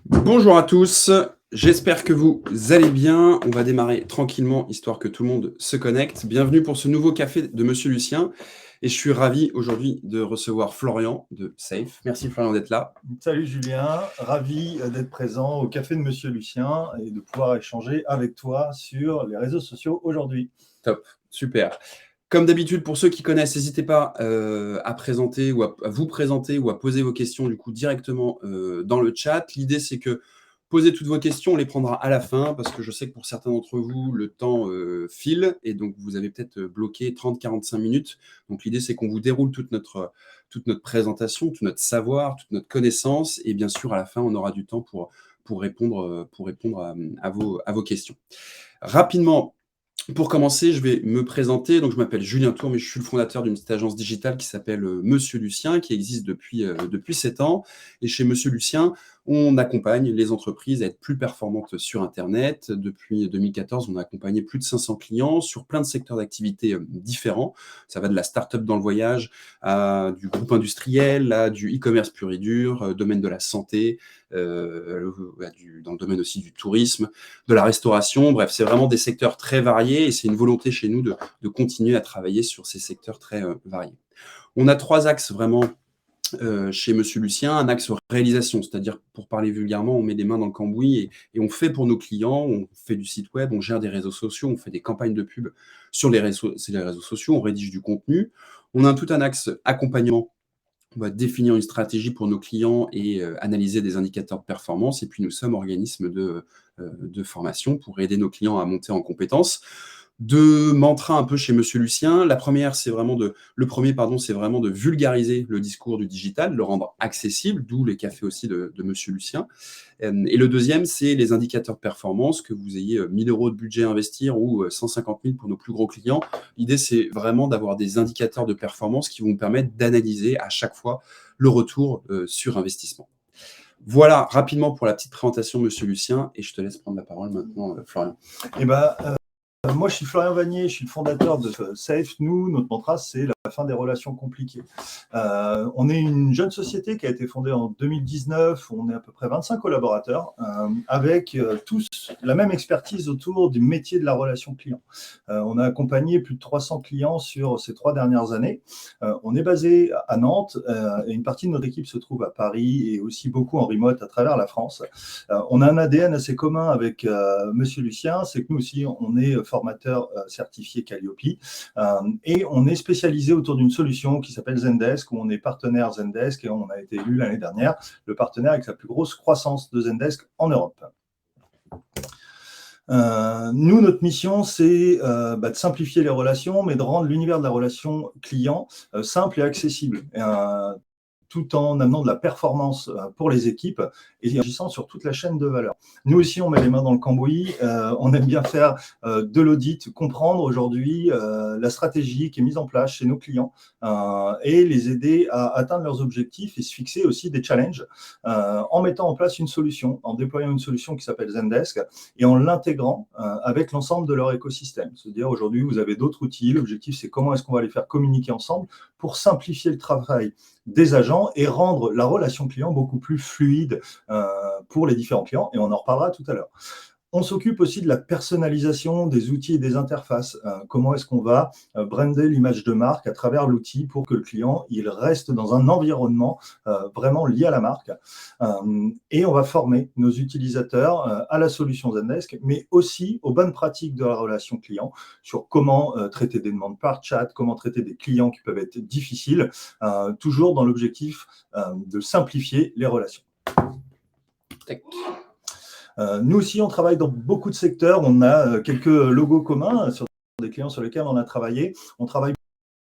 Bonjour à tous, j'espère que vous allez bien. On va démarrer tranquillement, histoire que tout le monde se connecte. Bienvenue pour ce nouveau café de Monsieur Lucien. Et je suis ravi aujourd'hui de recevoir Florian de Safe. Merci Florian d'être là. Salut Julien, ravi d'être présent au café de Monsieur Lucien et de pouvoir échanger avec toi sur les réseaux sociaux aujourd'hui. Top, super. Comme d'habitude, pour ceux qui connaissent, n'hésitez pas à présenter ou à vous présenter ou à poser vos questions du coup directement dans le chat. L'idée, c'est que posez toutes vos questions, on les prendra à la fin parce que je sais que pour certains d'entre vous, le temps file et donc vous avez peut-être bloqué 30-45 minutes. Donc l'idée, c'est qu'on vous déroule toute notre présentation, tout notre savoir, toute notre connaissance et bien sûr, à la fin, on aura du temps pour répondre à vos questions. Rapidement, pour commencer, je vais me présenter. Donc, je m'appelle Julien Tour, mais je suis le fondateur d'une petite agence digitale qui s'appelle Monsieur Lucien, qui existe depuis 7 ans. Et chez Monsieur Lucien, on accompagne les entreprises à être plus performantes sur Internet. Depuis 2014, on a accompagné plus de 500 clients sur plein de secteurs d'activité différents. Ça va de la start-up dans le voyage à du groupe industriel, à du e-commerce pur et dur, domaine de la santé, dans le domaine aussi du tourisme, de la restauration. Bref, c'est vraiment des secteurs très variés et c'est une volonté chez nous de continuer à travailler sur ces secteurs très variés. On a 3 axes vraiment chez Monsieur Lucien. Un axe réalisation, c'est-à-dire, pour parler vulgairement, on met des mains dans le cambouis et on fait pour nos clients, on fait du site web, on gère des réseaux sociaux, on fait des campagnes de pub sur les réseaux sociaux, on rédige du contenu. On a tout un axe accompagnement. On va définir une stratégie pour nos clients et analyser des indicateurs de performance. Et puis, nous sommes organisme de formation pour aider nos clients à monter en compétences. 2 mantras un peu chez Monsieur Lucien. Le premier, c'est vraiment de vulgariser le discours du digital, de le rendre accessible, d'où les cafés aussi de Monsieur Lucien. Et le deuxième, c'est les indicateurs de performance, que vous ayez 1 000 € de budget à investir ou 150 000 pour nos plus gros clients. L'idée, c'est vraiment d'avoir des indicateurs de performance qui vont vous permettre d'analyser à chaque fois le retour sur investissement. Voilà rapidement pour la petite présentation, Monsieur Lucien, et je te laisse prendre la parole maintenant, Florian. Moi, je suis Florian Vanier, je suis le fondateur de Safe. Nous, notre mantra, c'est la fin des relations compliquées. On est une jeune société qui a été fondée en 2019. On est à peu près 25 collaborateurs avec tous la même expertise autour du métier de la relation client. On a accompagné plus de 300 clients sur ces 3 dernières années. On est basé à Nantes et une partie de notre équipe se trouve à Paris et aussi beaucoup en remote à travers la France. On a un ADN assez commun avec Monsieur Lucien, c'est que nous aussi, on est formateur certifié Calliope et on est spécialisé autour d'une solution qui s'appelle Zendesk, où on est partenaire Zendesk et on a été élu l'année dernière le partenaire avec la plus grosse croissance de Zendesk en Europe. Nous, notre mission, c'est de simplifier les relations, mais de rendre l'univers de la relation client simple et accessible. Tout en amenant de la performance pour les équipes et agissant sur toute la chaîne de valeur. Nous aussi, on met les mains dans le cambouis, on aime bien faire de l'audit, comprendre aujourd'hui la stratégie qui est mise en place chez nos clients et les aider à atteindre leurs objectifs et se fixer aussi des challenges en mettant en place une solution, en déployant une solution qui s'appelle Zendesk et en l'intégrant avec l'ensemble de leur écosystème. C'est-à-dire aujourd'hui, vous avez d'autres outils, l'objectif c'est comment est-ce qu'on va les faire communiquer ensemble pour simplifier le travail des agents et rendre la relation client beaucoup plus fluide pour les différents clients, et on en reparlera tout à l'heure. On s'occupe aussi de la personnalisation des outils et des interfaces. Comment est-ce qu'on va brander l'image de marque à travers l'outil pour que le client il reste dans un environnement vraiment lié à la marque. Et on va former nos utilisateurs à la solution Zendesk, mais aussi aux bonnes pratiques de la relation client sur comment traiter des demandes par chat, comment traiter des clients qui peuvent être difficiles, toujours dans l'objectif de simplifier les relations. Nous aussi, on travaille dans beaucoup de secteurs. On a quelques logos communs sur des clients sur lesquels on a travaillé. On travaille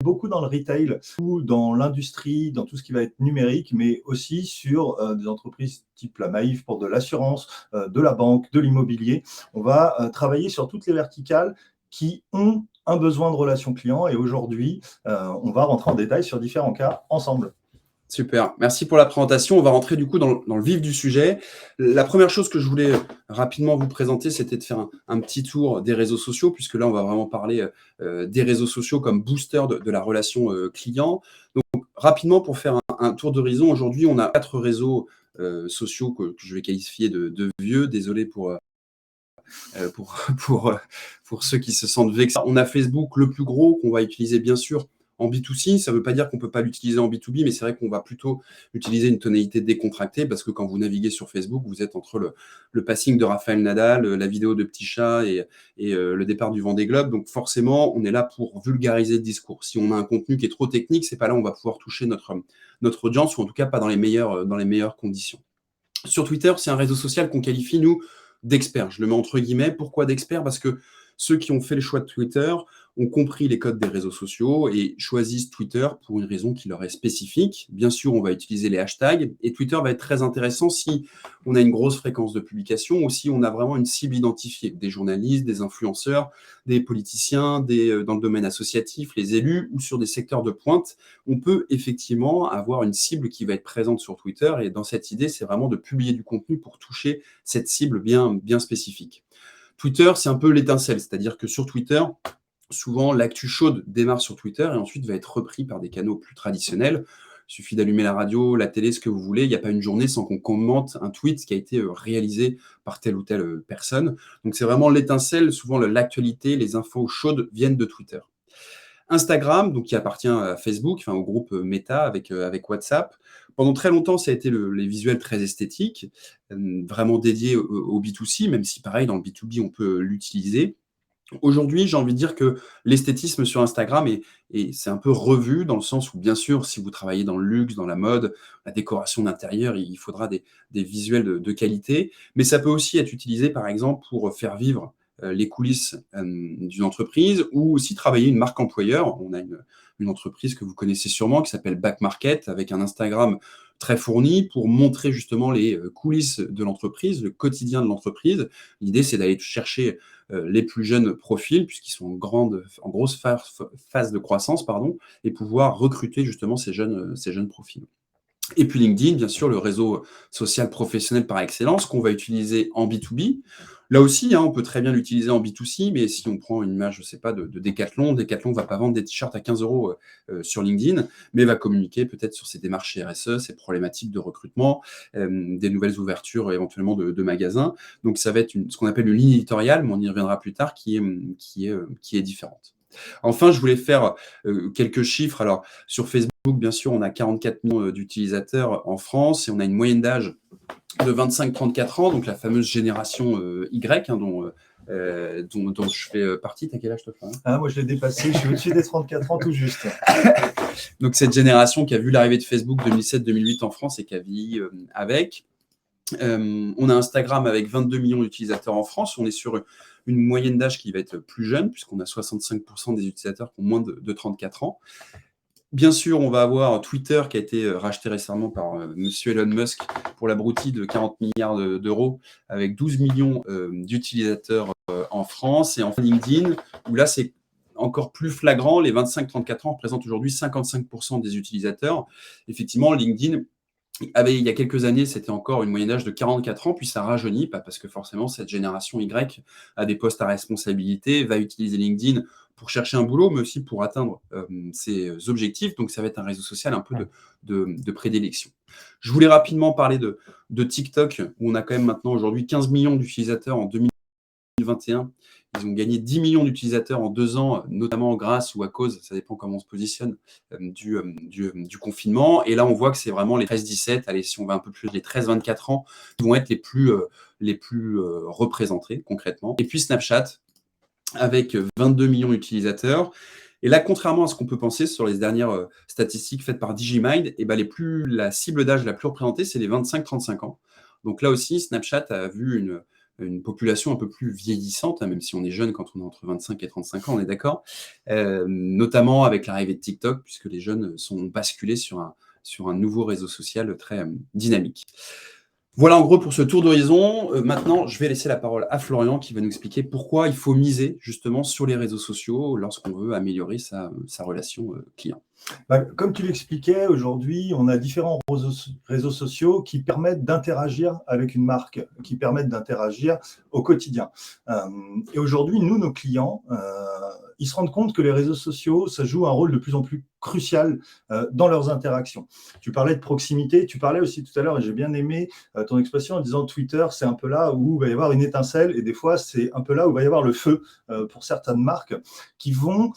beaucoup dans le retail ou dans l'industrie, dans tout ce qui va être numérique, mais aussi sur des entreprises type la Maïf pour de l'assurance, de la banque, de l'immobilier. On va travailler sur toutes les verticales qui ont un besoin de relation client et aujourd'hui, on va rentrer en détail sur différents cas ensemble. Super, merci pour la présentation. On va rentrer du coup dans le vif du sujet. La première chose que je voulais rapidement vous présenter, c'était de faire un petit tour des réseaux sociaux, puisque là, on va vraiment parler des réseaux sociaux comme booster de la relation client. Donc, rapidement, pour faire un tour d'horizon, aujourd'hui, on a 4 réseaux sociaux que je vais qualifier de vieux. Désolé pour, pour ceux qui se sentent vexés. On a Facebook, le plus gros, qu'on va utiliser bien sûr en B2C. Ça ne veut pas dire qu'on ne peut pas l'utiliser en B2B, mais c'est vrai qu'on va plutôt utiliser une tonalité décontractée parce que quand vous naviguez sur Facebook, vous êtes entre le passing de Raphaël Nadal, la vidéo de Petit Chat et le départ du Vendée Globe. Donc forcément, on est là pour vulgariser le discours. Si on a un contenu qui est trop technique, c'est pas là où on va pouvoir toucher notre audience, ou en tout cas pas dans les meilleures conditions. Sur Twitter, c'est un réseau social qu'on qualifie, nous, d'experts. Je le mets entre guillemets. Pourquoi d'experts? Parce que ceux qui ont fait le choix de Twitter ont compris les codes des réseaux sociaux et choisissent Twitter pour une raison qui leur est spécifique. Bien sûr, on va utiliser les hashtags et Twitter va être très intéressant si on a une grosse fréquence de publication ou si on a vraiment une cible identifiée, des journalistes, des influenceurs, des politiciens, dans le domaine associatif, les élus ou sur des secteurs de pointe. On peut effectivement avoir une cible qui va être présente sur Twitter et dans cette idée, c'est vraiment de publier du contenu pour toucher cette cible bien spécifique. Twitter, c'est un peu l'étincelle, c'est-à-dire que sur Twitter, souvent l'actu chaude démarre sur Twitter et ensuite va être repris par des canaux plus traditionnels. Il suffit d'allumer la radio, la télé, ce que vous voulez. Il n'y a pas une journée sans qu'on commente un tweet qui a été réalisé par telle ou telle personne. Donc c'est vraiment l'étincelle. Souvent l'actualité, les infos chaudes viennent de Twitter. Instagram, donc qui appartient à Facebook, enfin au groupe Meta avec WhatsApp. Pendant très longtemps, ça a été les visuels très esthétiques, vraiment dédiés au B2C, même si pareil, dans le B2B, on peut l'utiliser. Aujourd'hui, j'ai envie de dire que l'esthétisme sur Instagram c'est un peu revu dans le sens où, bien sûr, si vous travaillez dans le luxe, dans la mode, la décoration d'intérieur, il faudra des visuels de qualité. Mais ça peut aussi être utilisé, par exemple, pour faire vivre les coulisses d'une entreprise ou aussi travailler une marque employeur. On a une entreprise que vous connaissez sûrement qui s'appelle Back Market avec un Instagram très fourni pour montrer justement les coulisses de l'entreprise, le quotidien de l'entreprise. L'idée, c'est d'aller chercher les plus jeunes profils, puisqu'ils sont en grosse phase de croissance, et pouvoir recruter justement ces jeunes profils. Et puis LinkedIn, bien sûr, le réseau social professionnel par excellence qu'on va utiliser en B2B. Là aussi, on peut très bien l'utiliser en B2C, mais si on prend une image, je ne sais pas, de Decathlon ne va pas vendre des t-shirts à 15 € sur LinkedIn, mais va communiquer peut-être sur ses démarches RSE, ses problématiques de recrutement, des nouvelles ouvertures éventuellement de magasins. Donc ça va être ce qu'on appelle une ligne éditoriale, mais on y reviendra plus tard, qui est différente. Enfin, je voulais faire quelques chiffres. Alors, sur Facebook, bien sûr, on a 44 millions d'utilisateurs en France et on a une moyenne d'âge de 25-34 ans, donc la fameuse génération Y, dont je fais partie. T'as quel âge, toi? Moi, je l'ai dépassé. Je suis au-dessus des 34 ans tout juste. Donc, cette génération qui a vu l'arrivée de Facebook 2007-2008 en France et qui a vieilli avec. On a Instagram avec 22 millions d'utilisateurs en France. On est sur une moyenne d'âge qui va être plus jeune, puisqu'on a 65% des utilisateurs qui ont moins de 34 ans. Bien sûr, on va avoir Twitter qui a été racheté récemment par monsieur Elon Musk pour la broutille de 40 milliards d'euros, avec 12 millions d'utilisateurs en France. Et enfin LinkedIn, où là, c'est encore plus flagrant. Les 25-34 ans représentent aujourd'hui 55% des utilisateurs. Effectivement, LinkedIn, il y a quelques années, c'était encore une moyenne d'âge de 44 ans, puis ça rajeunit, parce que forcément, cette génération Y a des postes à responsabilité, va utiliser LinkedIn pour chercher un boulot, mais aussi pour atteindre ses objectifs. Donc, ça va être un réseau social un peu de prédilection. Je voulais rapidement parler de TikTok, où on a quand même maintenant aujourd'hui 15 millions d'utilisateurs en 2021. Ils ont gagné 10 millions d'utilisateurs en 2 ans, notamment grâce ou à cause, ça dépend comment on se positionne, du confinement. Et là, on voit que c'est vraiment les 13-17, allez, si on va un peu plus, les 13-24 ans, qui vont être les plus représentés concrètement. Et puis Snapchat, avec 22 millions d'utilisateurs. Et là, contrairement à ce qu'on peut penser sur les dernières statistiques faites par Digimind, la cible d'âge la plus représentée, c'est les 25-35 ans. Donc là aussi, Snapchat a vu une population un peu plus vieillissante, même si on est jeune quand on est entre 25 et 35 ans, on est d'accord, notamment avec l'arrivée de TikTok, puisque les jeunes sont basculés sur un nouveau réseau social très dynamique. Voilà en gros pour ce tour d'horizon. Maintenant, je vais laisser la parole à Florian qui va nous expliquer pourquoi il faut miser justement sur les réseaux sociaux lorsqu'on veut améliorer sa relation client. Comme tu l'expliquais, aujourd'hui, on a différents réseaux sociaux qui permettent d'interagir avec une marque, qui permettent d'interagir au quotidien. Et aujourd'hui, nous, nos clients, ils se rendent compte que les réseaux sociaux, ça joue un rôle de plus en plus crucial dans leurs interactions. Tu parlais de proximité, tu parlais aussi tout à l'heure, et j'ai bien aimé ton expression en disant Twitter, c'est un peu là où il va y avoir une étincelle, et des fois, c'est un peu là où il va y avoir le feu pour certaines marques qui vont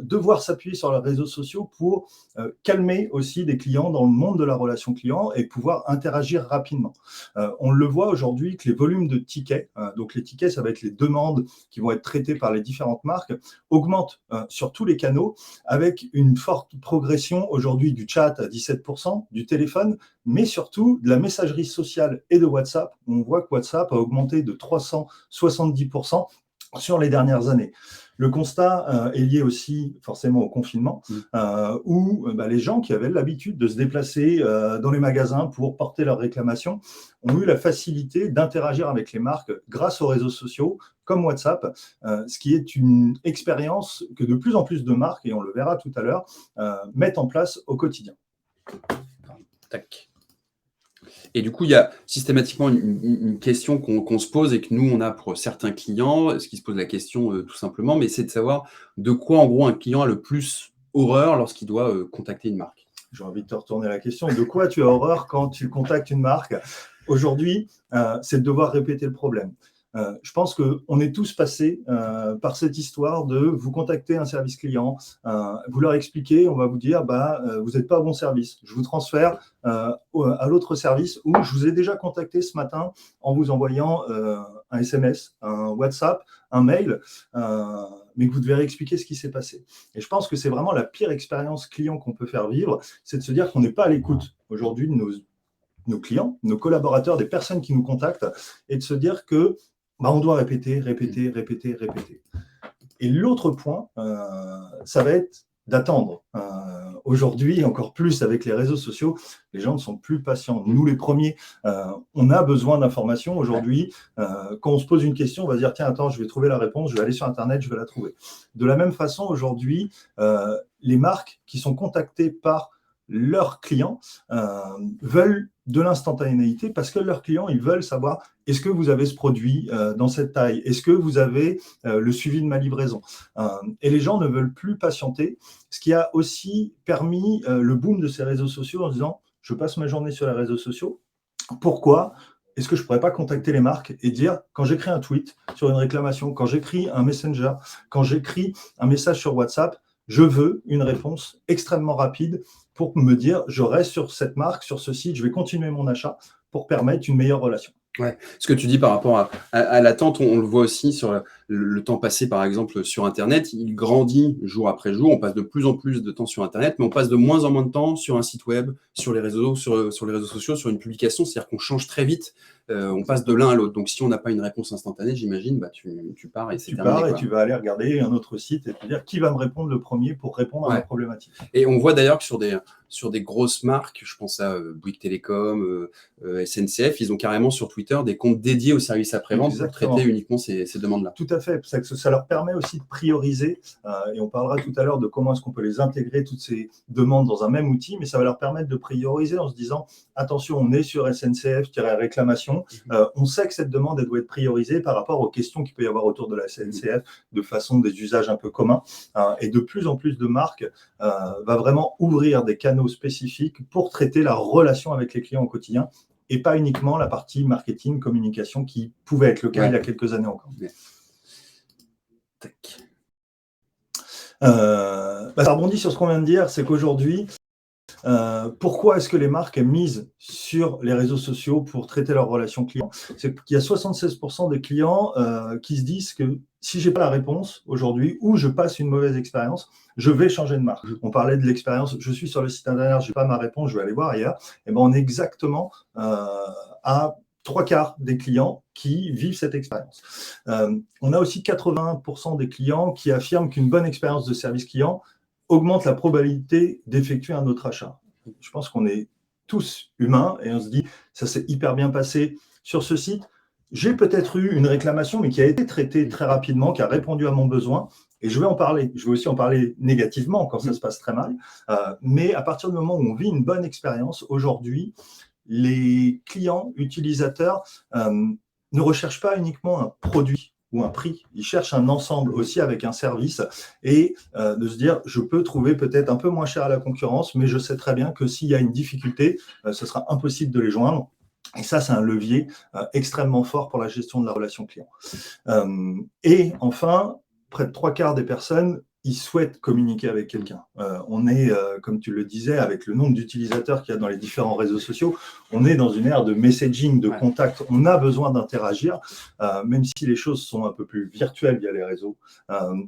devoir s'appuyer sur les réseaux sociaux pour calmer aussi des clients dans le monde de la relation client et pouvoir interagir rapidement. On le voit aujourd'hui que les volumes de tickets, donc les tickets, ça va être les demandes qui vont être traitées par les différentes marques, augmentent sur tous les canaux avec une forte progression aujourd'hui du chat à 17%, du téléphone, mais surtout de la messagerie sociale et de WhatsApp. On voit que WhatsApp a augmenté de 370% sur les dernières années. Le constat est lié aussi forcément au confinement, où les gens qui avaient l'habitude de se déplacer dans les magasins pour porter leurs réclamations ont eu la facilité d'interagir avec les marques grâce aux réseaux sociaux comme WhatsApp, ce qui est une expérience que de plus en plus de marques, et on le verra tout à l'heure, mettent en place au quotidien. Tac. Et du coup, il y a systématiquement une question qu'on se pose et que nous, on a pour certains clients, ce qui se pose la question tout simplement, mais c'est de savoir de quoi, en gros, un client a le plus horreur lorsqu'il doit contacter une marque. J'ai envie de te retourner la question. De quoi tu as horreur quand tu contactes une marque? Aujourd'hui, c'est de devoir répéter le problème. Je pense qu'on est tous passés par cette histoire de vous contacter un service client, vous leur expliquer, on va vous dire vous n'êtes pas à bon service, je vous transfère à l'autre service, ou je vous ai déjà contacté ce matin en vous envoyant un SMS, un WhatsApp, un mail, mais que vous devez expliquer ce qui s'est passé. Et je pense que c'est vraiment la pire expérience client qu'on peut faire vivre, c'est de se dire qu'on n'est pas à l'écoute aujourd'hui de nos clients, nos collaborateurs, des personnes qui nous contactent, et de se dire que on doit répéter. Et l'autre point, ça va être d'attendre. Aujourd'hui, encore plus avec les réseaux sociaux, les gens ne sont plus patients. Nous, les premiers, on a besoin d'informations. Aujourd'hui, quand on se pose une question, on va se dire, tiens, attends, je vais trouver la réponse, je vais aller sur Internet, je vais la trouver. De la même façon, aujourd'hui, les marques qui sont contactées par leurs clients veulent de l'instantanéité, parce que leurs clients, ils veulent savoir, est-ce que vous avez ce produit dans cette taille? Est-ce que vous avez le suivi de ma livraison? Et les gens ne veulent plus patienter, ce qui a aussi permis le boom de ces réseaux sociaux en disant, je passe ma journée sur les réseaux sociaux. Pourquoi est-ce que je ne pourrais pas contacter les marques et dire, quand j'écris un tweet sur une réclamation, quand j'écris un messenger, quand j'écris un message sur WhatsApp, je veux une réponse extrêmement rapide pour me dire, je reste sur cette marque, sur ce site, je vais continuer mon achat pour permettre une meilleure relation. Ouais. Ce que tu dis par rapport à l'attente, on le voit aussi sur le temps passé, par exemple, sur Internet. Il grandit jour après jour. On passe de plus en plus de temps sur Internet, mais on passe de moins en moins de temps sur un site web, sur les réseaux sociaux, sur une publication. C'est-à-dire qu'on change très vite. On passe de l'un à l'autre. Donc, si on n'a pas une réponse instantanée, j'imagine, tu pars et c'est terminé. Tu pars et tu vas aller regarder un autre site et te dire qui va me répondre le premier pour répondre à ma problématique. Et on voit d'ailleurs que sur des grosses marques, je pense à Bouygues Télécom, SNCF, ils ont carrément sur Twitter des comptes dédiés au service après-vente pour traiter uniquement ces demandes-là. Tout à fait. Ça leur permet aussi de prioriser, et on parlera tout à l'heure de comment est-ce qu'on peut les intégrer, toutes ces demandes, dans un même outil, mais ça va leur permettre de prioriser en se disant, attention, on est sur SNCF-réclamation, on sait que cette demande, elle doit être priorisée par rapport aux questions qu'il peut y avoir autour de la SNCF, de façon des usages un peu communs, et de plus en plus de marques va vraiment ouvrir des canaux spécifiques pour traiter la relation avec les clients au quotidien, et pas uniquement la partie marketing, communication qui pouvait être le cas il y a quelques années encore. Ça rebondit sur ce qu'on vient de dire, c'est qu'aujourd'hui, pourquoi est-ce que les marques misent sur les réseaux sociaux pour traiter leurs relations clients? C'est qu'il y a 76% des clients qui se disent que si je n'ai pas la réponse aujourd'hui, ou je passe une mauvaise expérience, je vais changer de marque. On parlait de l'expérience, je suis sur le site internet, je n'ai pas ma réponse, je vais aller voir ailleurs. Et on est exactement à 3/4 des clients qui vivent cette expérience. On a aussi 81% des clients qui affirment qu'une bonne expérience de service client augmente la probabilité d'effectuer un autre achat. Je pense qu'on est tous humains et on se dit, ça s'est hyper bien passé sur ce site. J'ai peut-être eu une réclamation, mais qui a été traitée très rapidement, qui a répondu à mon besoin. Et je vais en parler. Je vais aussi en parler négativement quand ça se passe très mal. Mais à partir du moment où on vit une bonne expérience, aujourd'hui, les clients, utilisateurs, ne recherchent pas uniquement un produit ou un prix. Ils cherchent un ensemble aussi avec un service et de se dire, je peux trouver peut-être un peu moins cher à la concurrence, mais je sais très bien que s'il y a une difficulté, ce sera impossible de les joindre. Et ça, c'est un levier extrêmement fort pour la gestion de la relation client. Et enfin, près de 3/4 des personnes, ils souhaitent communiquer avec quelqu'un. On est, comme tu le disais, avec le nombre d'utilisateurs qu'il y a dans les différents réseaux sociaux, on est dans une ère de messaging, de contact. On a besoin d'interagir, même si les choses sont un peu plus virtuelles via les réseaux.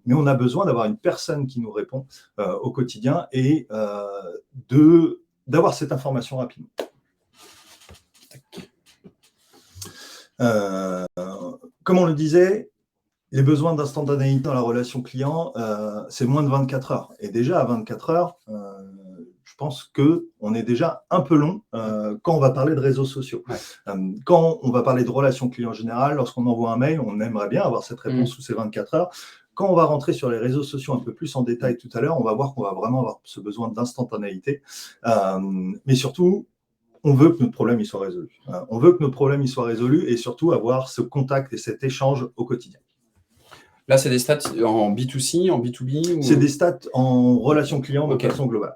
Mais on a besoin d'avoir une personne qui nous répond au quotidien et d'avoir cette information rapidement. Comme on le disait, les besoins d'instantanéité dans la relation client, c'est moins de 24 heures. Et déjà, à 24 heures, je pense qu'on est déjà un peu long quand on va parler de réseaux sociaux. Quand on va parler de relations client générales, lorsqu'on envoie un mail, on aimerait bien avoir cette réponse sous ces 24 heures. Quand on va rentrer sur les réseaux sociaux un peu plus en détail tout à l'heure, on va voir qu'on va vraiment avoir ce besoin d'instantanéité. Mais surtout, on veut que notre problème il soit résolu. On veut que notre problème il soit résolu et surtout avoir ce contact et cet échange au quotidien. Là, c'est des stats en B2C, en B2B ou... C'est des stats en relation client de façon globale.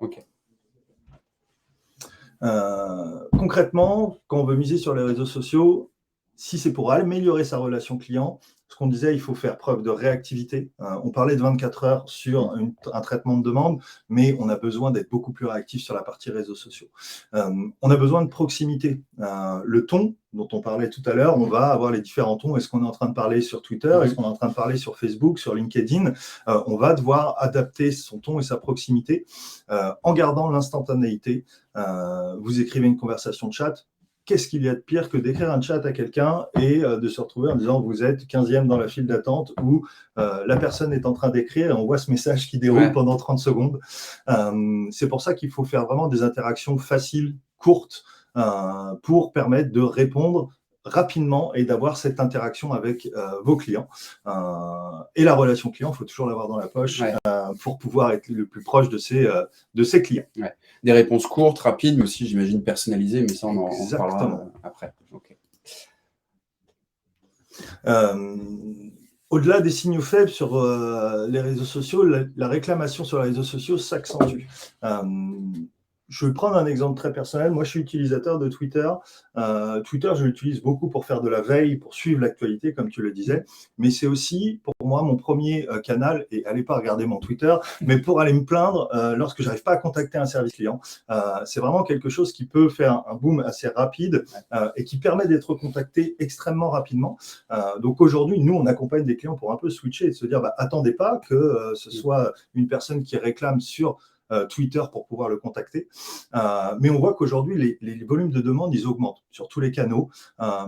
Concrètement, quand on veut miser sur les réseaux sociaux, si c'est pour améliorer sa relation client, ce qu'on disait, il faut faire preuve de réactivité. On parlait de 24 heures sur un traitement de demande, mais on a besoin d'être beaucoup plus réactif sur la partie réseaux sociaux. On a besoin de proximité. Le ton dont on parlait tout à l'heure, on va avoir les différents tons. Est-ce qu'on est en train de parler sur Twitter? Est-ce qu'on est en train de parler sur Facebook, sur LinkedIn? On va devoir adapter son ton et sa proximité en gardant l'instantanéité. Vous écrivez une conversation de chat. Qu'est-ce qu'il y a de pire que d'écrire un chat à quelqu'un et de se retrouver en disant vous êtes 15e dans la file d'attente ou la personne est en train d'écrire et on voit ce message qui déroule pendant 30 secondes. C'est pour ça qu'il faut faire vraiment des interactions faciles, courtes, pour permettre de répondre rapidement et d'avoir cette interaction avec vos clients. Et la relation client, il faut toujours l'avoir dans la poche pour pouvoir être le plus proche de ses clients. Des réponses courtes, rapides, mais aussi, j'imagine, personnalisées, mais ça, on en parlera après. Au-delà des signaux faibles sur les réseaux sociaux, la réclamation sur les réseaux sociaux s'accentue. Je vais prendre un exemple très personnel. Moi, je suis utilisateur de Twitter. Twitter, je l'utilise beaucoup pour faire de la veille, pour suivre l'actualité, comme tu le disais. Mais c'est aussi, pour moi, mon premier canal, et allez pas regarder mon Twitter, mais pour aller me plaindre lorsque j'arrive pas à contacter un service client. C'est vraiment quelque chose qui peut faire un boom assez rapide et qui permet d'être contacté extrêmement rapidement. Donc aujourd'hui, nous, on accompagne des clients pour un peu switcher et se dire, attendez pas que ce soit une personne qui réclame sur Twitter pour pouvoir le contacter. Mais on voit qu'aujourd'hui, les volumes de demandes, ils augmentent sur tous les canaux,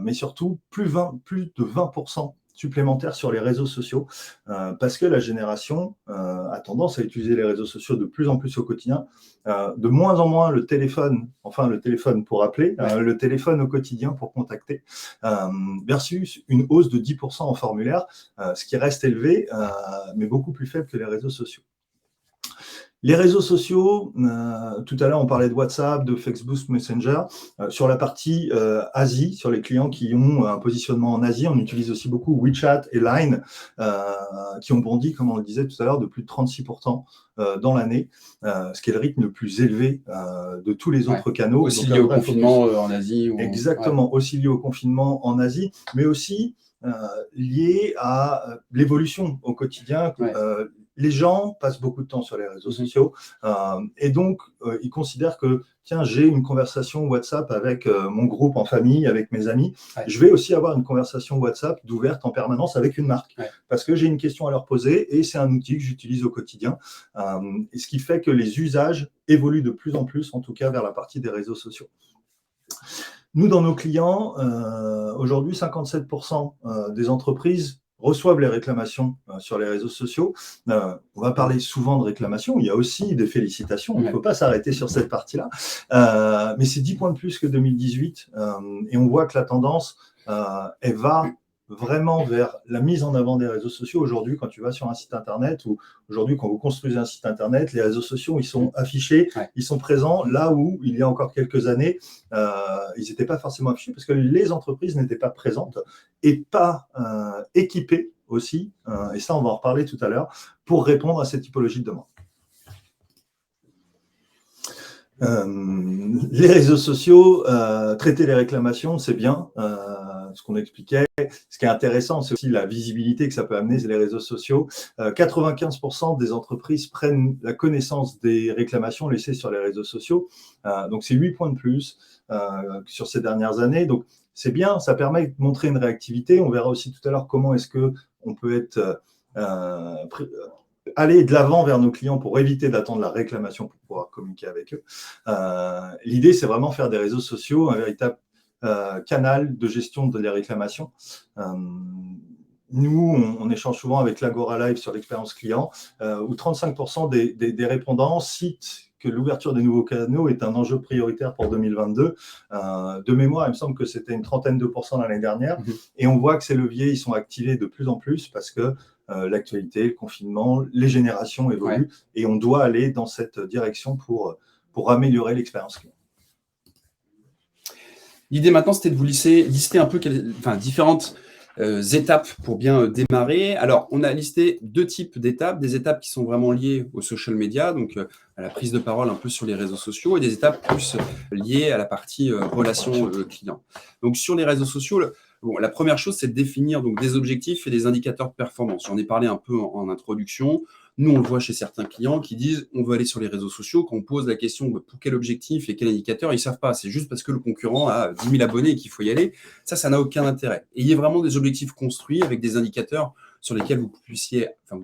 mais surtout plus de 20% supplémentaires sur les réseaux sociaux, parce que la génération a tendance à utiliser les réseaux sociaux de plus en plus au quotidien, de moins en moins le téléphone pour appeler, le téléphone au quotidien pour contacter, versus une hausse de 10% en formulaire, ce qui reste élevé, mais beaucoup plus faible que les réseaux sociaux. Les réseaux sociaux, tout à l'heure on parlait de WhatsApp, de Facebook Messenger. Sur la partie Asie, sur les clients qui ont un positionnement en Asie, on utilise aussi beaucoup WeChat et Line, qui ont bondi, comme on le disait tout à l'heure, de plus de 36% dans l'année, ce qui est le rythme le plus élevé de tous les autres canaux. Aussi lié au confinement en Asie. Exactement, aussi lié au confinement en Asie, mais aussi lié à l'évolution au quotidien. Les gens passent beaucoup de temps sur les réseaux sociaux et donc ils considèrent que tiens, j'ai une conversation WhatsApp avec mon groupe en famille, avec mes amis. Je vais aussi avoir une conversation WhatsApp d'ouverte en permanence avec une marque parce que j'ai une question à leur poser et c'est un outil que j'utilise au quotidien. Et ce qui fait que les usages évoluent de plus en plus, en tout cas vers la partie des réseaux sociaux. Nous, dans nos clients, aujourd'hui, 57% des entreprises reçoivent les réclamations sur les réseaux sociaux. On va parler souvent de réclamations, il y a aussi des félicitations, il ne faut pas s'arrêter sur cette partie-là, mais c'est 10 points de plus que 2018, et on voit que la tendance, elle va vraiment vers la mise en avant des réseaux sociaux. Aujourd'hui, quand tu vas sur un site internet ou aujourd'hui, quand vous construisez un site internet, les réseaux sociaux, ils sont affichés, ils sont présents là où, il y a encore quelques années, ils n'étaient pas forcément affichés parce que les entreprises n'étaient pas présentes et pas équipées aussi, et ça, on va en reparler tout à l'heure, pour répondre à cette typologie de demande. Les réseaux sociaux, traiter les réclamations, c'est bien, ce qu'on expliquait. Ce qui est intéressant, c'est aussi la visibilité que ça peut amener, les réseaux sociaux. 95% des entreprises prennent la connaissance des réclamations laissées sur les réseaux sociaux. Donc, c'est 8 points de plus sur ces dernières années. Donc, c'est bien, ça permet de montrer une réactivité. On verra aussi tout à l'heure comment est-ce qu'on peut être... aller de l'avant vers nos clients pour éviter d'attendre la réclamation pour pouvoir communiquer avec eux. L'idée, c'est vraiment faire des réseaux sociaux un véritable canal de gestion de les réclamations. Nous, on échange souvent avec l'Agora Live sur l'expérience client, où 35% des répondants citent que l'ouverture des nouveaux canaux est un enjeu prioritaire pour 2022. De mémoire, il me semble que c'était une 32% l'année dernière. Et on voit que ces leviers, ils sont activés de plus en plus parce que l'actualité, le confinement, les générations évoluent et on doit aller dans cette direction pour améliorer l'expérience client. L'idée maintenant, c'était de vous lister un peu différentes étapes pour bien démarrer. Alors, on a listé 2 types d'étapes, des étapes qui sont vraiment liées aux social media, donc à la prise de parole un peu sur les réseaux sociaux, et des étapes plus liées à la partie relations clients. Donc, sur les réseaux sociaux, la première chose, c'est de définir donc, des objectifs et des indicateurs de performance. J'en ai parlé un peu en introduction. Nous, on le voit chez certains clients qui disent on veut aller sur les réseaux sociaux. Quand on pose la question pour quel objectif et quel indicateur, ils ne savent pas. C'est juste parce que le concurrent a 10 000 abonnés et qu'il faut y aller. Ça n'a aucun intérêt. Ayez vraiment des objectifs construits avec des indicateurs sur lesquels vous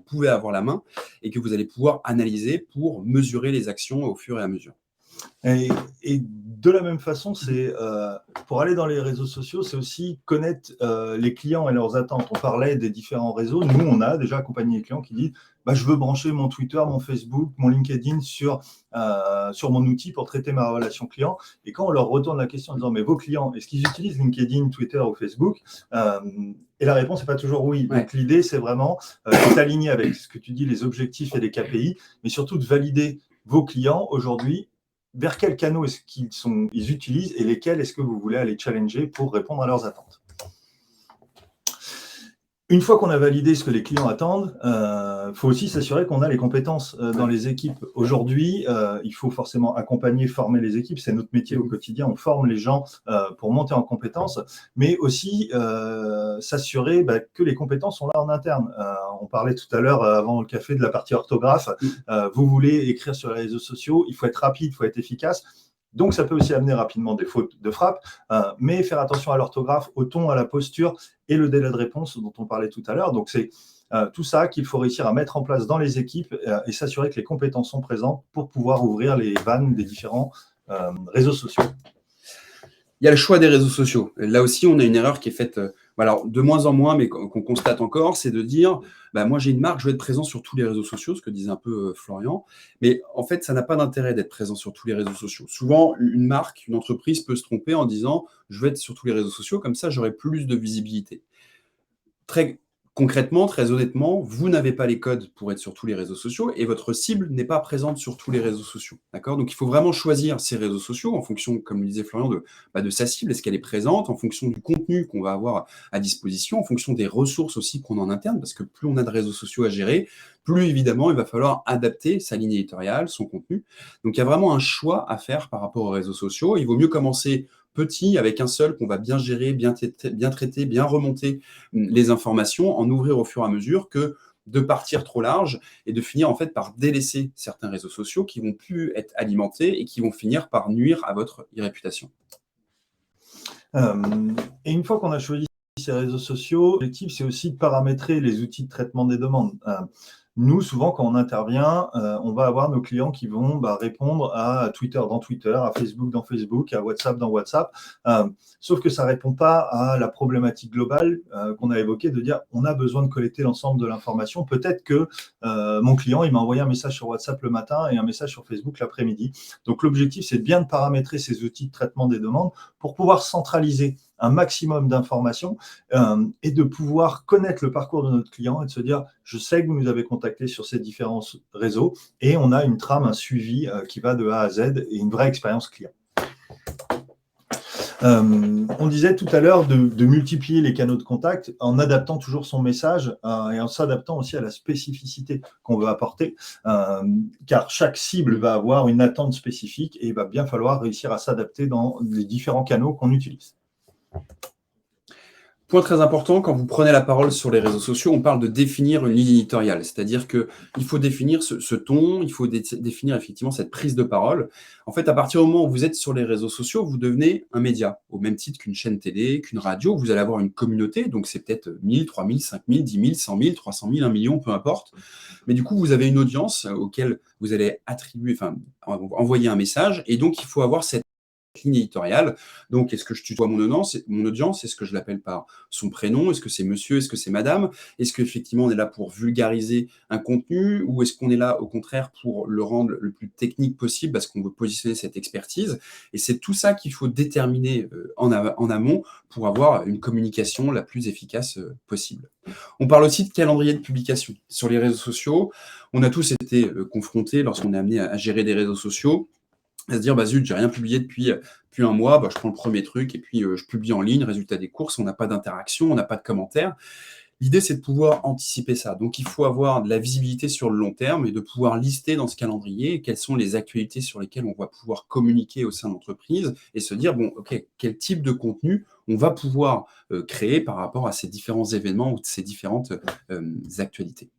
pouvez avoir la main et que vous allez pouvoir analyser pour mesurer les actions au fur et à mesure. Et de la même façon, c'est pour aller dans les réseaux sociaux, c'est aussi connaître les clients et leurs attentes. On parlait des différents réseaux. Nous, on a déjà accompagné les clients qui disent je veux brancher mon Twitter, mon Facebook, mon LinkedIn sur mon outil pour traiter ma relation client. Et quand on leur retourne la question en disant mais vos clients, est-ce qu'ils utilisent LinkedIn, Twitter ou Facebook et la réponse n'est pas toujours oui. Donc l'idée, c'est vraiment de t'aligner avec ce que tu dis, les objectifs et les KPI, mais surtout de valider vos clients aujourd'hui. Vers quels canaux est-ce qu'ils utilisent et lesquels est-ce que vous voulez aller challenger pour répondre à leurs attentes. Une fois qu'on a validé ce que les clients attendent, faut aussi s'assurer qu'on a les compétences dans les équipes. Aujourd'hui, il faut forcément accompagner, former les équipes. C'est notre métier au quotidien. On forme les gens pour monter en compétences, mais aussi s'assurer que les compétences sont là en interne. On parlait tout à l'heure, avant le café, de la partie orthographe. Vous voulez écrire sur les réseaux sociaux, il faut être rapide, il faut être efficace. Donc, ça peut aussi amener rapidement des fautes de frappe, mais faire attention à l'orthographe, au ton, à la posture et le délai de réponse dont on parlait tout à l'heure. Donc, c'est tout ça qu'il faut réussir à mettre en place dans les équipes et s'assurer que les compétences sont présentes pour pouvoir ouvrir les vannes des différents réseaux sociaux. Il y a le choix des réseaux sociaux. Là aussi, on a une erreur qui est faite alors, de moins en moins, mais qu'on constate encore, c'est de dire moi, j'ai une marque, je veux être présent sur tous les réseaux sociaux, ce que disait un peu Florian. Mais en fait, ça n'a pas d'intérêt d'être présent sur tous les réseaux sociaux. Souvent, une marque, une entreprise peut se tromper en disant je veux être sur tous les réseaux sociaux, comme ça, j'aurai plus de visibilité. Très concrètement, très honnêtement, vous n'avez pas les codes pour être sur tous les réseaux sociaux et votre cible n'est pas présente sur tous les réseaux sociaux. D'accord ? Donc, il faut vraiment choisir ces réseaux sociaux en fonction, comme le disait Florian, de sa cible. Est-ce qu'elle est présente ? En fonction du contenu qu'on va avoir à disposition, en fonction des ressources aussi qu'on a en interne, parce que plus on a de réseaux sociaux à gérer, plus évidemment, il va falloir adapter sa ligne éditoriale, son contenu. Donc, il y a vraiment un choix à faire par rapport aux réseaux sociaux. Il vaut mieux commencer petit, avec un seul qu'on va bien gérer, bien traiter, bien remonter les informations, en ouvrir au fur et à mesure que de partir trop large et de finir en fait par délaisser certains réseaux sociaux qui vont plus être alimentés et qui vont finir par nuire à votre réputation. Et une fois qu'on a choisi ces réseaux sociaux, l'objectif, c'est aussi de paramétrer les outils de traitement des demandes. Nous, souvent, quand on intervient, on va avoir nos clients qui vont répondre à Twitter dans Twitter, à Facebook dans Facebook, à WhatsApp dans WhatsApp. Sauf que ça ne répond pas à la problématique globale qu'on a évoquée de dire on a besoin de collecter l'ensemble de l'information. Peut-être que mon client, il m'a envoyé un message sur WhatsApp le matin et un message sur Facebook l'après-midi. Donc, l'objectif, c'est bien de paramétrer ces outils de traitement des demandes pour pouvoir centraliser un maximum d'informations et de pouvoir connaître le parcours de notre client et de se dire, je sais que vous nous avez contacté sur ces différents réseaux et on a une trame, un suivi qui va de A à Z et une vraie expérience client. On disait tout à l'heure de multiplier les canaux de contact en adaptant toujours son message et en s'adaptant aussi à la spécificité qu'on veut apporter, car chaque cible va avoir une attente spécifique et il va bien falloir réussir à s'adapter dans les différents canaux qu'on utilise. Point très important, quand vous prenez la parole sur les réseaux sociaux, on parle de définir une ligne éditoriale. C'est-à-dire qu'il faut définir ce ton, il faut définir effectivement cette prise de parole. En fait, à partir du moment où vous êtes sur les réseaux sociaux, vous devenez un média, au même titre qu'une chaîne télé, qu'une radio. Vous allez avoir une communauté, donc c'est peut-être 1000, 3000, 5000, 10 000, 100 000, 300 000, 1 million, peu importe. Mais du coup, vous avez une audience auquel vous allez envoyer un message, et donc il faut avoir cette ligne éditoriale. Donc, est-ce que je tutoie mon audience? Est-ce que je l'appelle par son prénom? Est-ce que c'est monsieur? Est-ce que c'est madame? Est-ce qu'effectivement, on est là pour vulgariser un contenu? Ou est-ce qu'on est là, au contraire, pour le rendre le plus technique possible parce qu'on veut positionner cette expertise? Et c'est tout ça qu'il faut déterminer en amont pour avoir une communication la plus efficace possible. On parle aussi de calendrier de publication. Sur les réseaux sociaux, on a tous été confrontés, lorsqu'on est amené à gérer des réseaux sociaux, à se dire, bah zut, j'ai rien publié depuis un mois, bah, je prends le premier truc et puis je publie en ligne, résultat des courses, on n'a pas d'interaction, on n'a pas de commentaires. L'idée, c'est de pouvoir anticiper ça. Donc, il faut avoir de la visibilité sur le long terme et de pouvoir lister dans ce calendrier quelles sont les actualités sur lesquelles on va pouvoir communiquer au sein de l'entreprise et se dire, bon, OK, quel type de contenu on va pouvoir créer par rapport à ces différents événements ou ces différentes actualités.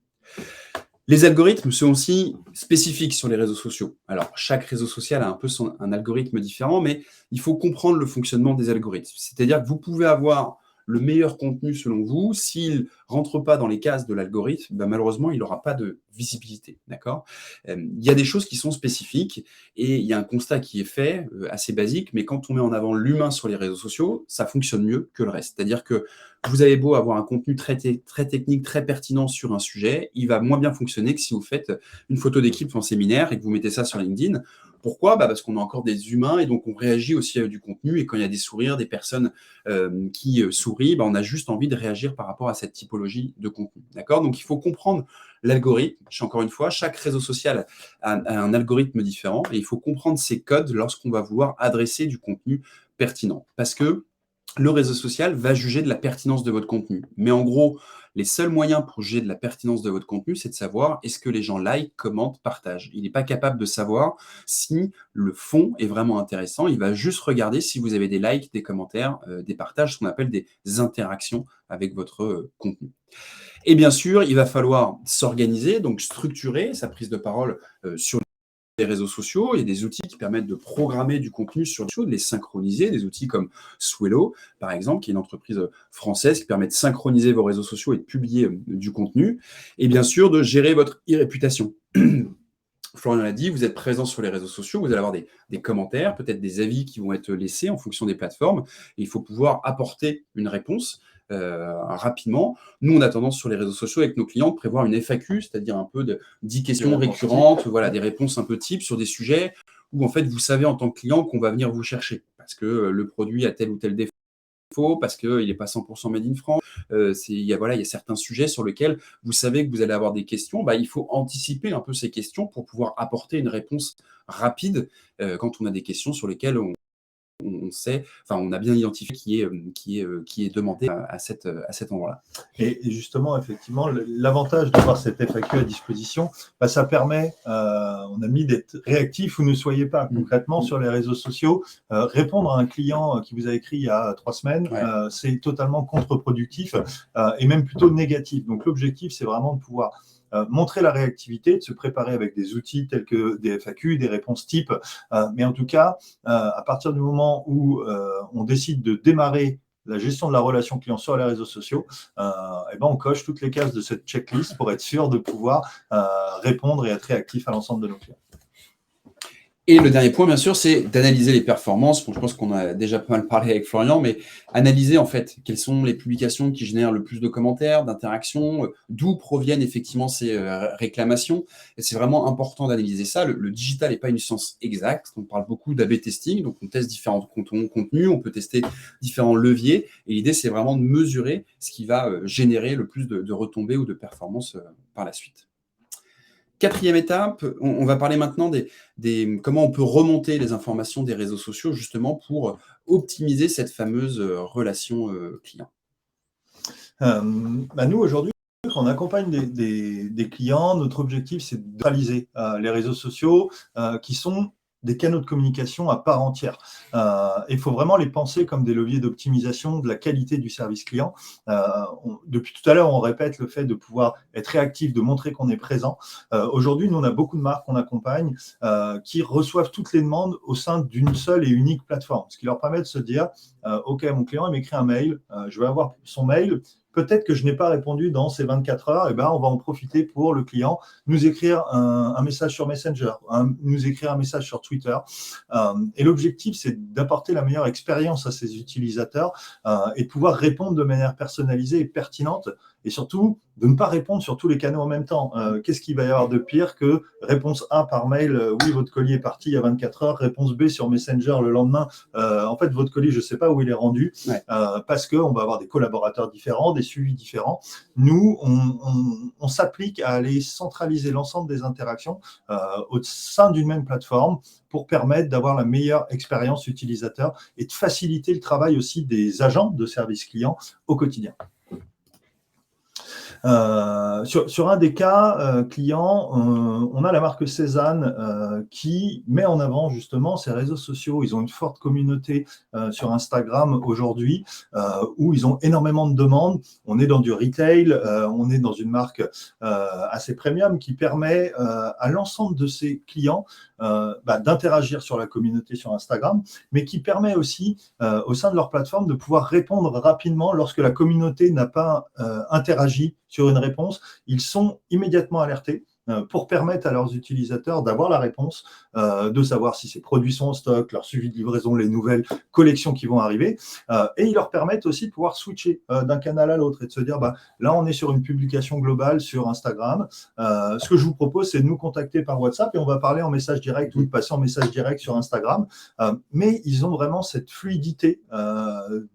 Les algorithmes sont aussi spécifiques sur les réseaux sociaux. Alors, chaque réseau social a un peu un algorithme différent, mais il faut comprendre le fonctionnement des algorithmes. C'est-à-dire que vous pouvez avoir le meilleur contenu selon vous. S'il ne rentre pas dans les cases de l'algorithme, ben malheureusement, il n'aura pas de visibilité. D'accord ? Il y a des choses qui sont spécifiques et il y a un constat qui est fait, assez basique, mais quand on met en avant l'humain sur les réseaux sociaux, ça fonctionne mieux que le reste. C'est-à-dire que vous avez beau avoir un contenu très technique, très pertinent sur un sujet, il va moins bien fonctionner que si vous faites une photo d'équipe en séminaire et que vous mettez ça sur LinkedIn. Pourquoi ? Parce qu'on a encore des humains et donc on réagit aussi à du contenu. Et quand il y a des sourires, des personnes qui sourient, on a juste envie de réagir par rapport à cette typologie de contenu. D'accord ? Donc il faut comprendre l'algorithme. Encore une fois, chaque réseau social a un algorithme différent et il faut comprendre ces codes lorsqu'on va vouloir adresser du contenu pertinent. Parce que le réseau social va juger de la pertinence de votre contenu. Mais en gros, les seuls moyens pour juger de la pertinence de votre contenu, c'est de savoir est-ce que les gens like, commentent, partagent. Il n'est pas capable de savoir si le fond est vraiment intéressant. Il va juste regarder si vous avez des likes, des commentaires, des partages, ce qu'on appelle des interactions avec votre contenu. Et bien sûr, il va falloir s'organiser, donc structurer sa prise de parole sur les réseaux sociaux. Il y a des outils qui permettent de programmer du contenu sur les réseaux, de les synchroniser, des outils comme Swello, par exemple, qui est une entreprise française qui permet de synchroniser vos réseaux sociaux et de publier du contenu, et bien sûr de gérer votre e-réputation. Florian l'a dit, vous êtes présent sur les réseaux sociaux, vous allez avoir des commentaires, peut-être des avis qui vont être laissés en fonction des plateformes, et il faut pouvoir apporter une réponse rapidement. Nous, on a tendance sur les réseaux sociaux avec nos clients de prévoir une FAQ, c'est-à-dire un peu de 10 questions récurrentes, voilà, des réponses un peu types sur des sujets où en fait vous savez en tant que client qu'on va venir vous chercher parce que le produit a tel ou tel défaut, parce qu'il n'est pas 100% made in France. Il y a certains sujets sur lesquels vous savez que vous allez avoir des questions. Il faut anticiper un peu ces questions pour pouvoir apporter une réponse rapide quand on a des questions sur lesquelles on sait, on a bien identifié qui est demandé à cet endroit-là. Et justement, effectivement, l'avantage d'avoir cette FAQ à disposition, ça permet, on a mis d'être réactif ou ne soyez pas. Concrètement, sur les réseaux sociaux, répondre à un client qui vous a écrit il y a 3 semaines, c'est totalement contre-productif et même plutôt négatif. Donc, l'objectif, c'est vraiment de pouvoir montrer la réactivité, de se préparer avec des outils tels que des FAQ, des réponses types. Mais en tout cas, à partir du moment où on décide de démarrer la gestion de la relation client sur les réseaux sociaux, on coche toutes les cases de cette checklist pour être sûr de pouvoir répondre et être réactif à l'ensemble de nos clients. Et le dernier point, bien sûr, c'est d'analyser les performances. Bon, je pense qu'on a déjà pas mal parlé avec Florian, mais analyser en fait quelles sont les publications qui génèrent le plus de commentaires, d'interactions, d'où proviennent effectivement ces réclamations. Et c'est vraiment important d'analyser ça. Le digital n'est pas une science exacte. On parle beaucoup d'A/B testing, donc on teste différents contenus, on peut tester différents leviers. Et l'idée, c'est vraiment de mesurer ce qui va générer le plus de retombées ou de performances par la suite. Quatrième étape, on va parler maintenant comment on peut remonter les informations des réseaux sociaux justement pour optimiser cette fameuse relation client. Nous, aujourd'hui, quand on accompagne des clients, notre objectif, c'est de neutraliser les réseaux sociaux qui sont des canaux de communication à part entière. Il faut vraiment les penser comme des leviers d'optimisation de la qualité du service client. Depuis tout à l'heure, on répète le fait de pouvoir être réactif, de montrer qu'on est présent. Aujourd'hui, nous, on a beaucoup de marques qu'on accompagne qui reçoivent toutes les demandes au sein d'une seule et unique plateforme, ce qui leur permet de se dire OK, mon client il m'écrit un mail, je vais avoir son mail. Peut-être que je n'ai pas répondu dans ces 24 heures, et ben on va en profiter pour le client, nous écrire un message sur Messenger, nous écrire un message sur Twitter. Et l'objectif, c'est d'apporter la meilleure expérience à ces utilisateurs et de pouvoir répondre de manière personnalisée et pertinente, et surtout de ne pas répondre sur tous les canaux en même temps. Qu'est-ce qu'il va y avoir de pire que réponse A par mail, oui, votre colis est parti il y a 24 heures, réponse B sur Messenger le lendemain, en fait, votre colis, je ne sais pas où il est rendu, parce qu'on va avoir des collaborateurs différents, des suivis différents. Nous, on s'applique à aller centraliser l'ensemble des interactions au sein d'une même plateforme pour permettre d'avoir la meilleure expérience utilisateur et de faciliter le travail aussi des agents de service client au quotidien. Sur un des cas clients, on a la marque Cézanne qui met en avant justement ses réseaux sociaux. Ils ont une forte communauté sur Instagram aujourd'hui où ils ont énormément de demandes. On est dans du retail, on est dans une marque assez premium qui permet à l'ensemble de ses clients d'interagir sur la communauté sur Instagram, mais qui permet aussi au sein de leur plateforme de pouvoir répondre rapidement lorsque la communauté n'a pas interagi sur une réponse. Ils sont immédiatement alertés pour permettre à leurs utilisateurs d'avoir la réponse, de savoir si ces produits sont en stock, leur suivi de livraison, les nouvelles collections qui vont arriver. Et ils leur permettent aussi de pouvoir switcher d'un canal à l'autre et de se dire, là, on est sur une publication globale sur Instagram. Ce que je vous propose, c'est de nous contacter par WhatsApp et on va parler en message direct ou de passer en message direct sur Instagram. Mais ils ont vraiment cette fluidité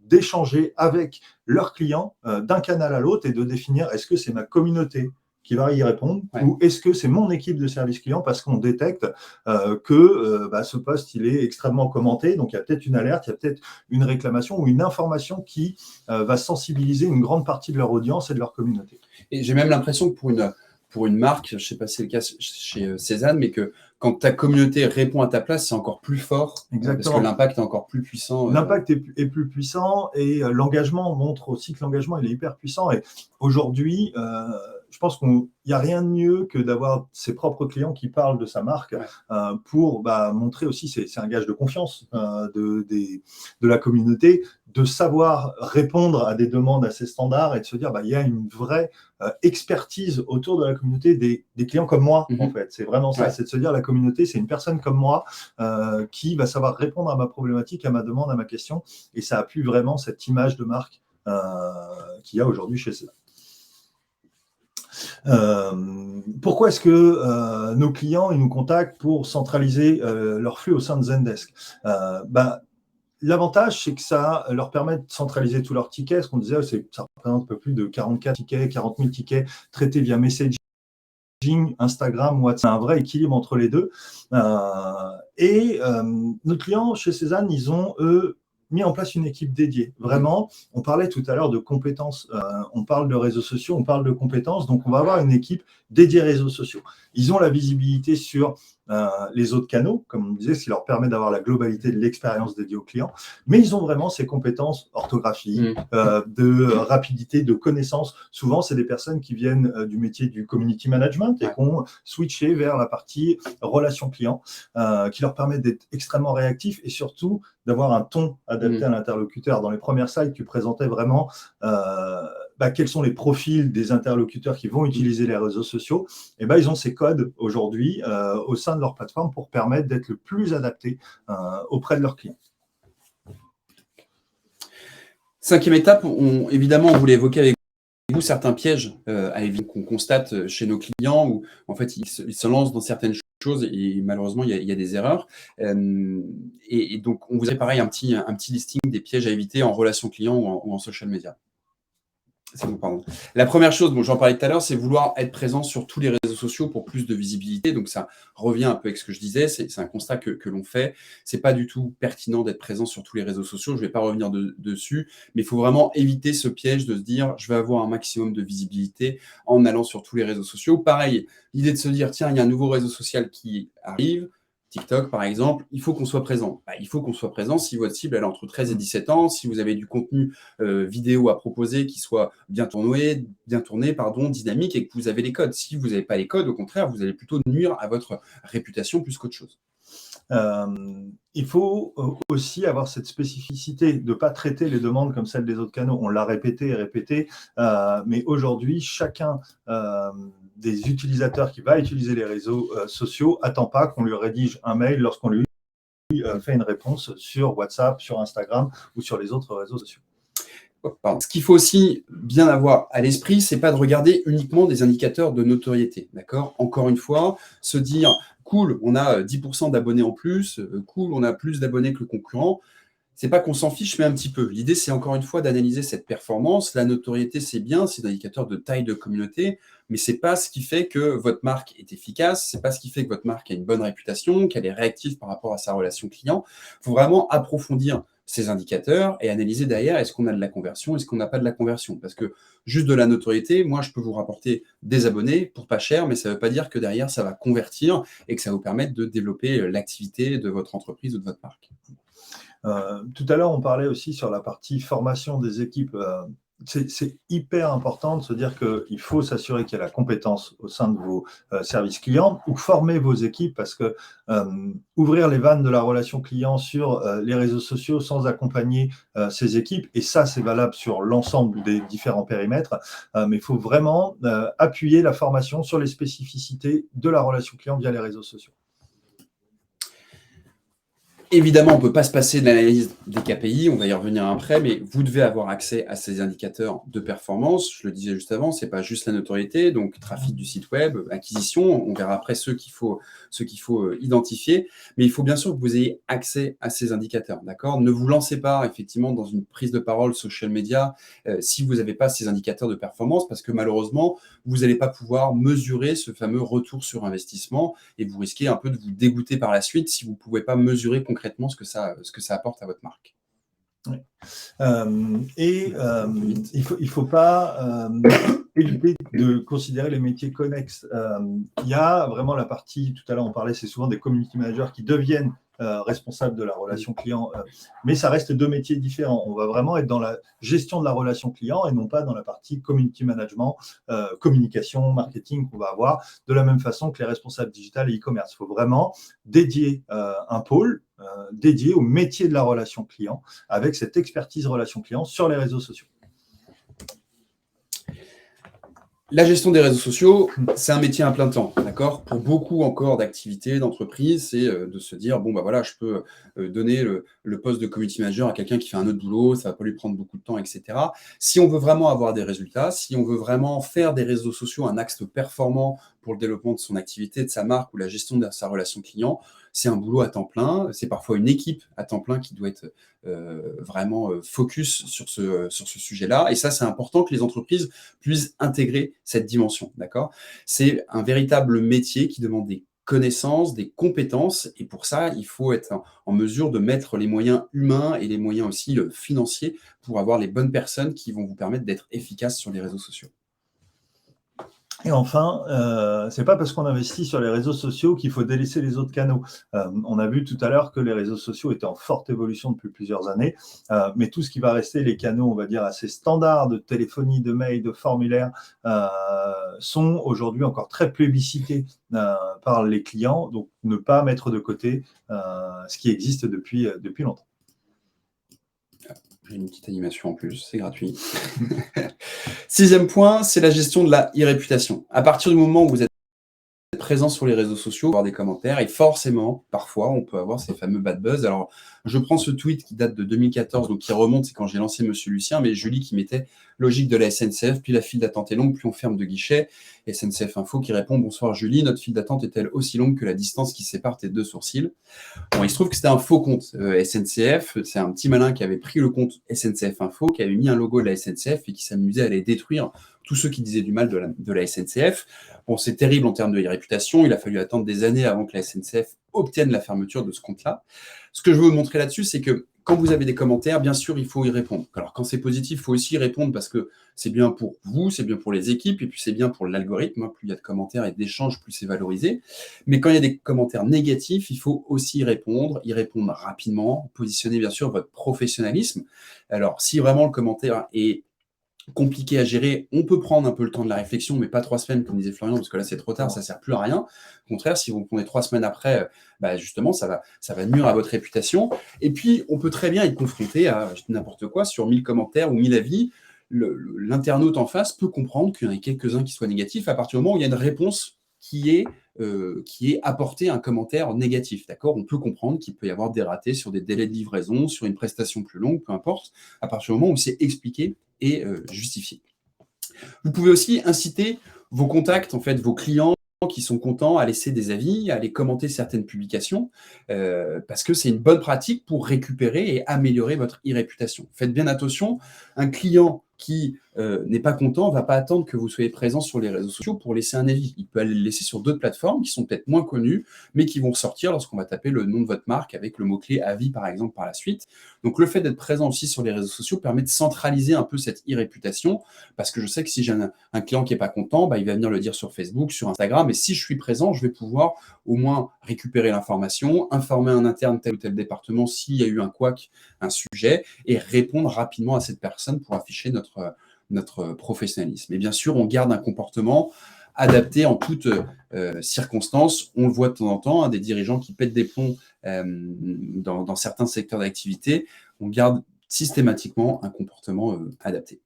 d'échanger avec leurs clients d'un canal à l'autre et de définir est-ce que c'est ma communauté qui va y répondre ou est-ce que c'est mon équipe de service client parce qu'on détecte que ce post il est extrêmement commenté, donc il y a peut-être une alerte, il y a peut-être une réclamation ou une information qui va sensibiliser une grande partie de leur audience et de leur communauté. Et j'ai même l'impression que pour une marque, je ne sais pas si c'est le cas chez Cézanne, mais que quand ta communauté répond à ta place, c'est encore plus fort. Exactement. Parce que l'impact est encore plus puissant. L'impact est plus puissant et l'engagement montre aussi que l'engagement il est hyper puissant. Et aujourd'hui, je pense qu'il n'y a rien de mieux que d'avoir ses propres clients qui parlent de sa marque pour montrer aussi, c'est un gage de confiance de la communauté, de savoir répondre à des demandes assez standards et de se dire il y a une vraie expertise autour de la communauté des clients comme moi, en fait. C'est vraiment ça, c'est de se dire la communauté, c'est une personne comme moi qui va savoir répondre à ma problématique, à ma demande, à ma question. Et ça appuie vraiment cette image de marque qu'il y a aujourd'hui chez Cézanne. Pourquoi est-ce que nos clients ils nous contactent pour centraliser leur flux au sein de Zendesk? L'avantage, c'est que ça leur permet de centraliser tous leurs tickets. Ce qu'on disait, ça représente un peu plus de 44 tickets, 40 000 tickets traités via messaging, Instagram, WhatsApp, un vrai équilibre entre les deux. Nos clients chez Cézanne, ils ont, eux, mis en place une équipe dédiée. Vraiment, on parlait tout à l'heure de compétences, on parle de réseaux sociaux, on parle de compétences, donc on va avoir une équipe dédiée réseaux sociaux. Ils ont la visibilité sur les autres canaux, comme on disait, ce qui leur permet d'avoir la globalité de l'expérience dédiée aux clients, mais ils ont vraiment ces compétences orthographie, de rapidité, de connaissance. Souvent, c'est des personnes qui viennent du métier du community management et qui ont switché vers la partie relation client, qui leur permet d'être extrêmement réactifs et surtout d'avoir un ton adapté à l'interlocuteur. Dans les premières slides, tu présentais vraiment quels sont les profils des interlocuteurs qui vont utiliser les réseaux sociaux, et ils ont ces codes aujourd'hui au sein de leur plateforme pour permettre d'être le plus adapté auprès de leurs clients. Cinquième étape, évidemment, on voulait évoquer avec vous certains pièges qu'on constate chez nos clients où en fait ils se lancent dans certaines choses et malheureusement il y a des erreurs. Et donc on vous a pareil un petit listing des pièges à éviter en relation client ou en social media. C'est bon, pardon. La première chose, j'en parlais tout à l'heure, c'est vouloir être présent sur tous les réseaux sociaux pour plus de visibilité. Donc ça revient un peu avec ce que je disais, c'est un constat que l'on fait. C'est pas du tout pertinent d'être présent sur tous les réseaux sociaux. Je vais pas revenir dessus, mais il faut vraiment éviter ce piège de se dire je vais avoir un maximum de visibilité en allant sur tous les réseaux sociaux. Pareil, l'idée de se dire tiens, il y a un nouveau réseau social qui arrive. TikTok, par exemple, il faut qu'on soit présent. Il faut qu'on soit présent si votre cible elle est entre 13 et 17 ans, si vous avez du contenu vidéo à proposer qui soit bien tourné, dynamique et que vous avez les codes. Si vous n'avez pas les codes, au contraire, vous allez plutôt nuire à votre réputation plus qu'autre chose. Il faut aussi avoir cette spécificité de ne pas traiter les demandes comme celles des autres canaux. On l'a répété et répété, mais aujourd'hui, chacun des utilisateurs qui va utiliser les réseaux sociaux n'attend pas qu'on lui rédige un mail lorsqu'on lui fait une réponse sur WhatsApp, sur Instagram ou sur les autres réseaux sociaux. Ce qu'il faut aussi bien avoir à l'esprit, c'est pas de regarder uniquement des indicateurs de notoriété, d'accord ? Encore une fois, se dire cool, on a 10% d'abonnés en plus, cool, on a plus d'abonnés que le concurrent. C'est pas qu'on s'en fiche, mais un petit peu. L'idée, c'est encore une fois d'analyser cette performance. La notoriété, c'est bien, c'est un indicateur de taille de communauté, mais c'est pas ce qui fait que votre marque est efficace, c'est pas ce qui fait que votre marque a une bonne réputation, qu'elle est réactive par rapport à sa relation client. Il faut vraiment approfondir ces indicateurs et analyser derrière, est-ce qu'on a de la conversion, est-ce qu'on n'a pas de la conversion. Parce que juste de la notoriété, moi, je peux vous rapporter des abonnés pour pas cher, mais ça ne veut pas dire que derrière, ça va convertir et que ça va vous permettre de développer l'activité de votre entreprise ou de votre marque. Tout à l'heure, on parlait aussi sur la partie formation des équipes. C'est hyper important de se dire qu'il faut s'assurer qu'il y a la compétence au sein de vos services clients ou former vos équipes parce que ouvrir les vannes de la relation client sur les réseaux sociaux sans accompagner ces équipes, et ça, c'est valable sur l'ensemble des différents périmètres, mais il faut vraiment appuyer la formation sur les spécificités de la relation client via les réseaux sociaux. Évidemment, on ne peut pas se passer de l'analyse des KPI, on va y revenir après, mais vous devez avoir accès à ces indicateurs de performance. Je le disais juste avant, ce n'est pas juste la notoriété, donc trafic du site web, acquisition, on verra après ceux qu'il faut identifier, mais il faut bien sûr que vous ayez accès à ces indicateurs, d'accord ? Ne vous lancez pas effectivement dans une prise de parole social media si vous n'avez pas ces indicateurs de performance, parce que malheureusement, vous n'allez pas pouvoir mesurer ce fameux retour sur investissement et vous risquez un peu de vous dégoûter par la suite si vous ne pouvez pas mesurer concrètement ce que ça apporte à votre marque. Oui. Il faut pas éviter de considérer les métiers connexes. Il y a vraiment la partie, tout à l'heure on parlait, c'est souvent des community managers qui deviennent responsables de la relation client, mais ça reste deux métiers différents. On va vraiment être dans la gestion de la relation client et non pas dans la partie community management, communication, marketing qu'on va avoir, de la même façon que les responsables digital et e-commerce. Il faut vraiment dédier un pôle dédié au métier de la relation client avec cette expertise relation client sur les réseaux sociaux. La gestion des réseaux sociaux, c'est un métier à plein temps, d'accord ? Pour beaucoup encore d'activités, d'entreprises, c'est de se dire, voilà, je peux donner le poste de community manager à quelqu'un qui fait un autre boulot, ça ne va pas lui prendre beaucoup de temps, etc. Si on veut vraiment avoir des résultats, si on veut vraiment faire des réseaux sociaux un axe performant pour le développement de son activité, de sa marque ou la gestion de sa relation client, c'est un boulot à temps plein, c'est parfois une équipe à temps plein qui doit être vraiment focus sur ce sujet-là. Et ça, c'est important que les entreprises puissent intégrer cette dimension, d'accord ? C'est un véritable métier qui demande des connaissances, des compétences, et pour ça, il faut être en mesure de mettre les moyens humains et les moyens aussi financiers pour avoir les bonnes personnes qui vont vous permettre d'être efficaces sur les réseaux sociaux. Et enfin, c'est pas parce qu'on investit sur les réseaux sociaux qu'il faut délaisser les autres canaux. On a vu tout à l'heure que les réseaux sociaux étaient en forte évolution depuis plusieurs années, mais tout ce qui va rester, les canaux, on va dire, assez standards de téléphonie, de mail, de formulaire, sont aujourd'hui encore très plébiscités par les clients, donc ne pas mettre de côté ce qui existe depuis longtemps. J'ai une petite animation en plus, c'est gratuit. 6e point, c'est la gestion de la e-réputation. À partir du moment où vous êtes présent sur les réseaux sociaux, avoir des commentaires, et forcément, parfois, on peut avoir ces fameux bad buzz. Alors, je prends ce tweet qui date de 2014, donc qui remonte, c'est quand j'ai lancé Monsieur Lucien, mais Julie qui mettait logique de la SNCF, plus la file d'attente est longue, plus on ferme de guichets. SNCF Info qui répond: bonsoir Julie, notre file d'attente est-elle aussi longue que la distance qui sépare tes deux sourcils? Bon, il se trouve que c'était un faux compte SNCF, c'est un petit malin qui avait pris le compte SNCF Info, qui avait mis un logo de la SNCF et qui s'amusait à aller détruire tous ceux qui disaient du mal de la SNCF. Bon, c'est terrible en termes de réputation, il a fallu attendre des années avant que la SNCF obtienne la fermeture de ce compte-là. Ce que je veux vous montrer là-dessus, c'est que quand vous avez des commentaires, bien sûr, il faut y répondre. Alors, quand c'est positif, il faut aussi y répondre parce que c'est bien pour vous, c'est bien pour les équipes, et puis c'est bien pour l'algorithme. Plus il y a de commentaires et d'échanges, plus c'est valorisé. Mais quand il y a des commentaires négatifs, il faut aussi y répondre rapidement, positionner bien sûr votre professionnalisme. Alors, si vraiment le commentaire est compliqué à gérer, on peut prendre un peu le temps de la réflexion, mais pas 3 semaines, comme disait Florian, parce que là, c'est trop tard, ça ne sert plus à rien. Au contraire, si vous le prenez 3 semaines après, justement, ça va nuire à votre réputation. Et puis, on peut très bien être confronté à n'importe quoi, sur 1000 commentaires ou 1000 avis. L'internaute en face peut comprendre qu'il y en a quelques-uns qui soient négatifs à partir du moment où il y a une réponse qui est apportée à un commentaire négatif. D'accord ? On peut comprendre qu'il peut y avoir des ratés sur des délais de livraison, sur une prestation plus longue, peu importe, à partir du moment où c'est expliqué et justifié. Vous pouvez aussi inciter vos contacts, en fait, vos clients qui sont contents à laisser des avis, à aller commenter certaines publications, parce que c'est une bonne pratique pour récupérer et améliorer votre e-réputation. Faites bien attention, un client qui n'est pas content ne va pas attendre que vous soyez présent sur les réseaux sociaux pour laisser un avis. Il peut aller le laisser sur d'autres plateformes qui sont peut-être moins connues, mais qui vont sortir lorsqu'on va taper le nom de votre marque avec le mot-clé avis, par exemple, par la suite. Donc, le fait d'être présent aussi sur les réseaux sociaux permet de centraliser un peu cette e-réputation, parce que je sais que si j'ai un client qui n'est pas content, il va venir le dire sur Facebook, sur Instagram, et si je suis présent, je vais pouvoir au moins récupérer l'information, informer un interne tel ou tel département s'il y a eu un couac, un sujet, et répondre rapidement à cette personne pour afficher notre professionnalisme. Et bien sûr, on garde un comportement adapté en toutes circonstances. On le voit de temps en temps, des dirigeants qui pètent des plombs dans certains secteurs d'activité. On garde systématiquement un comportement adapté.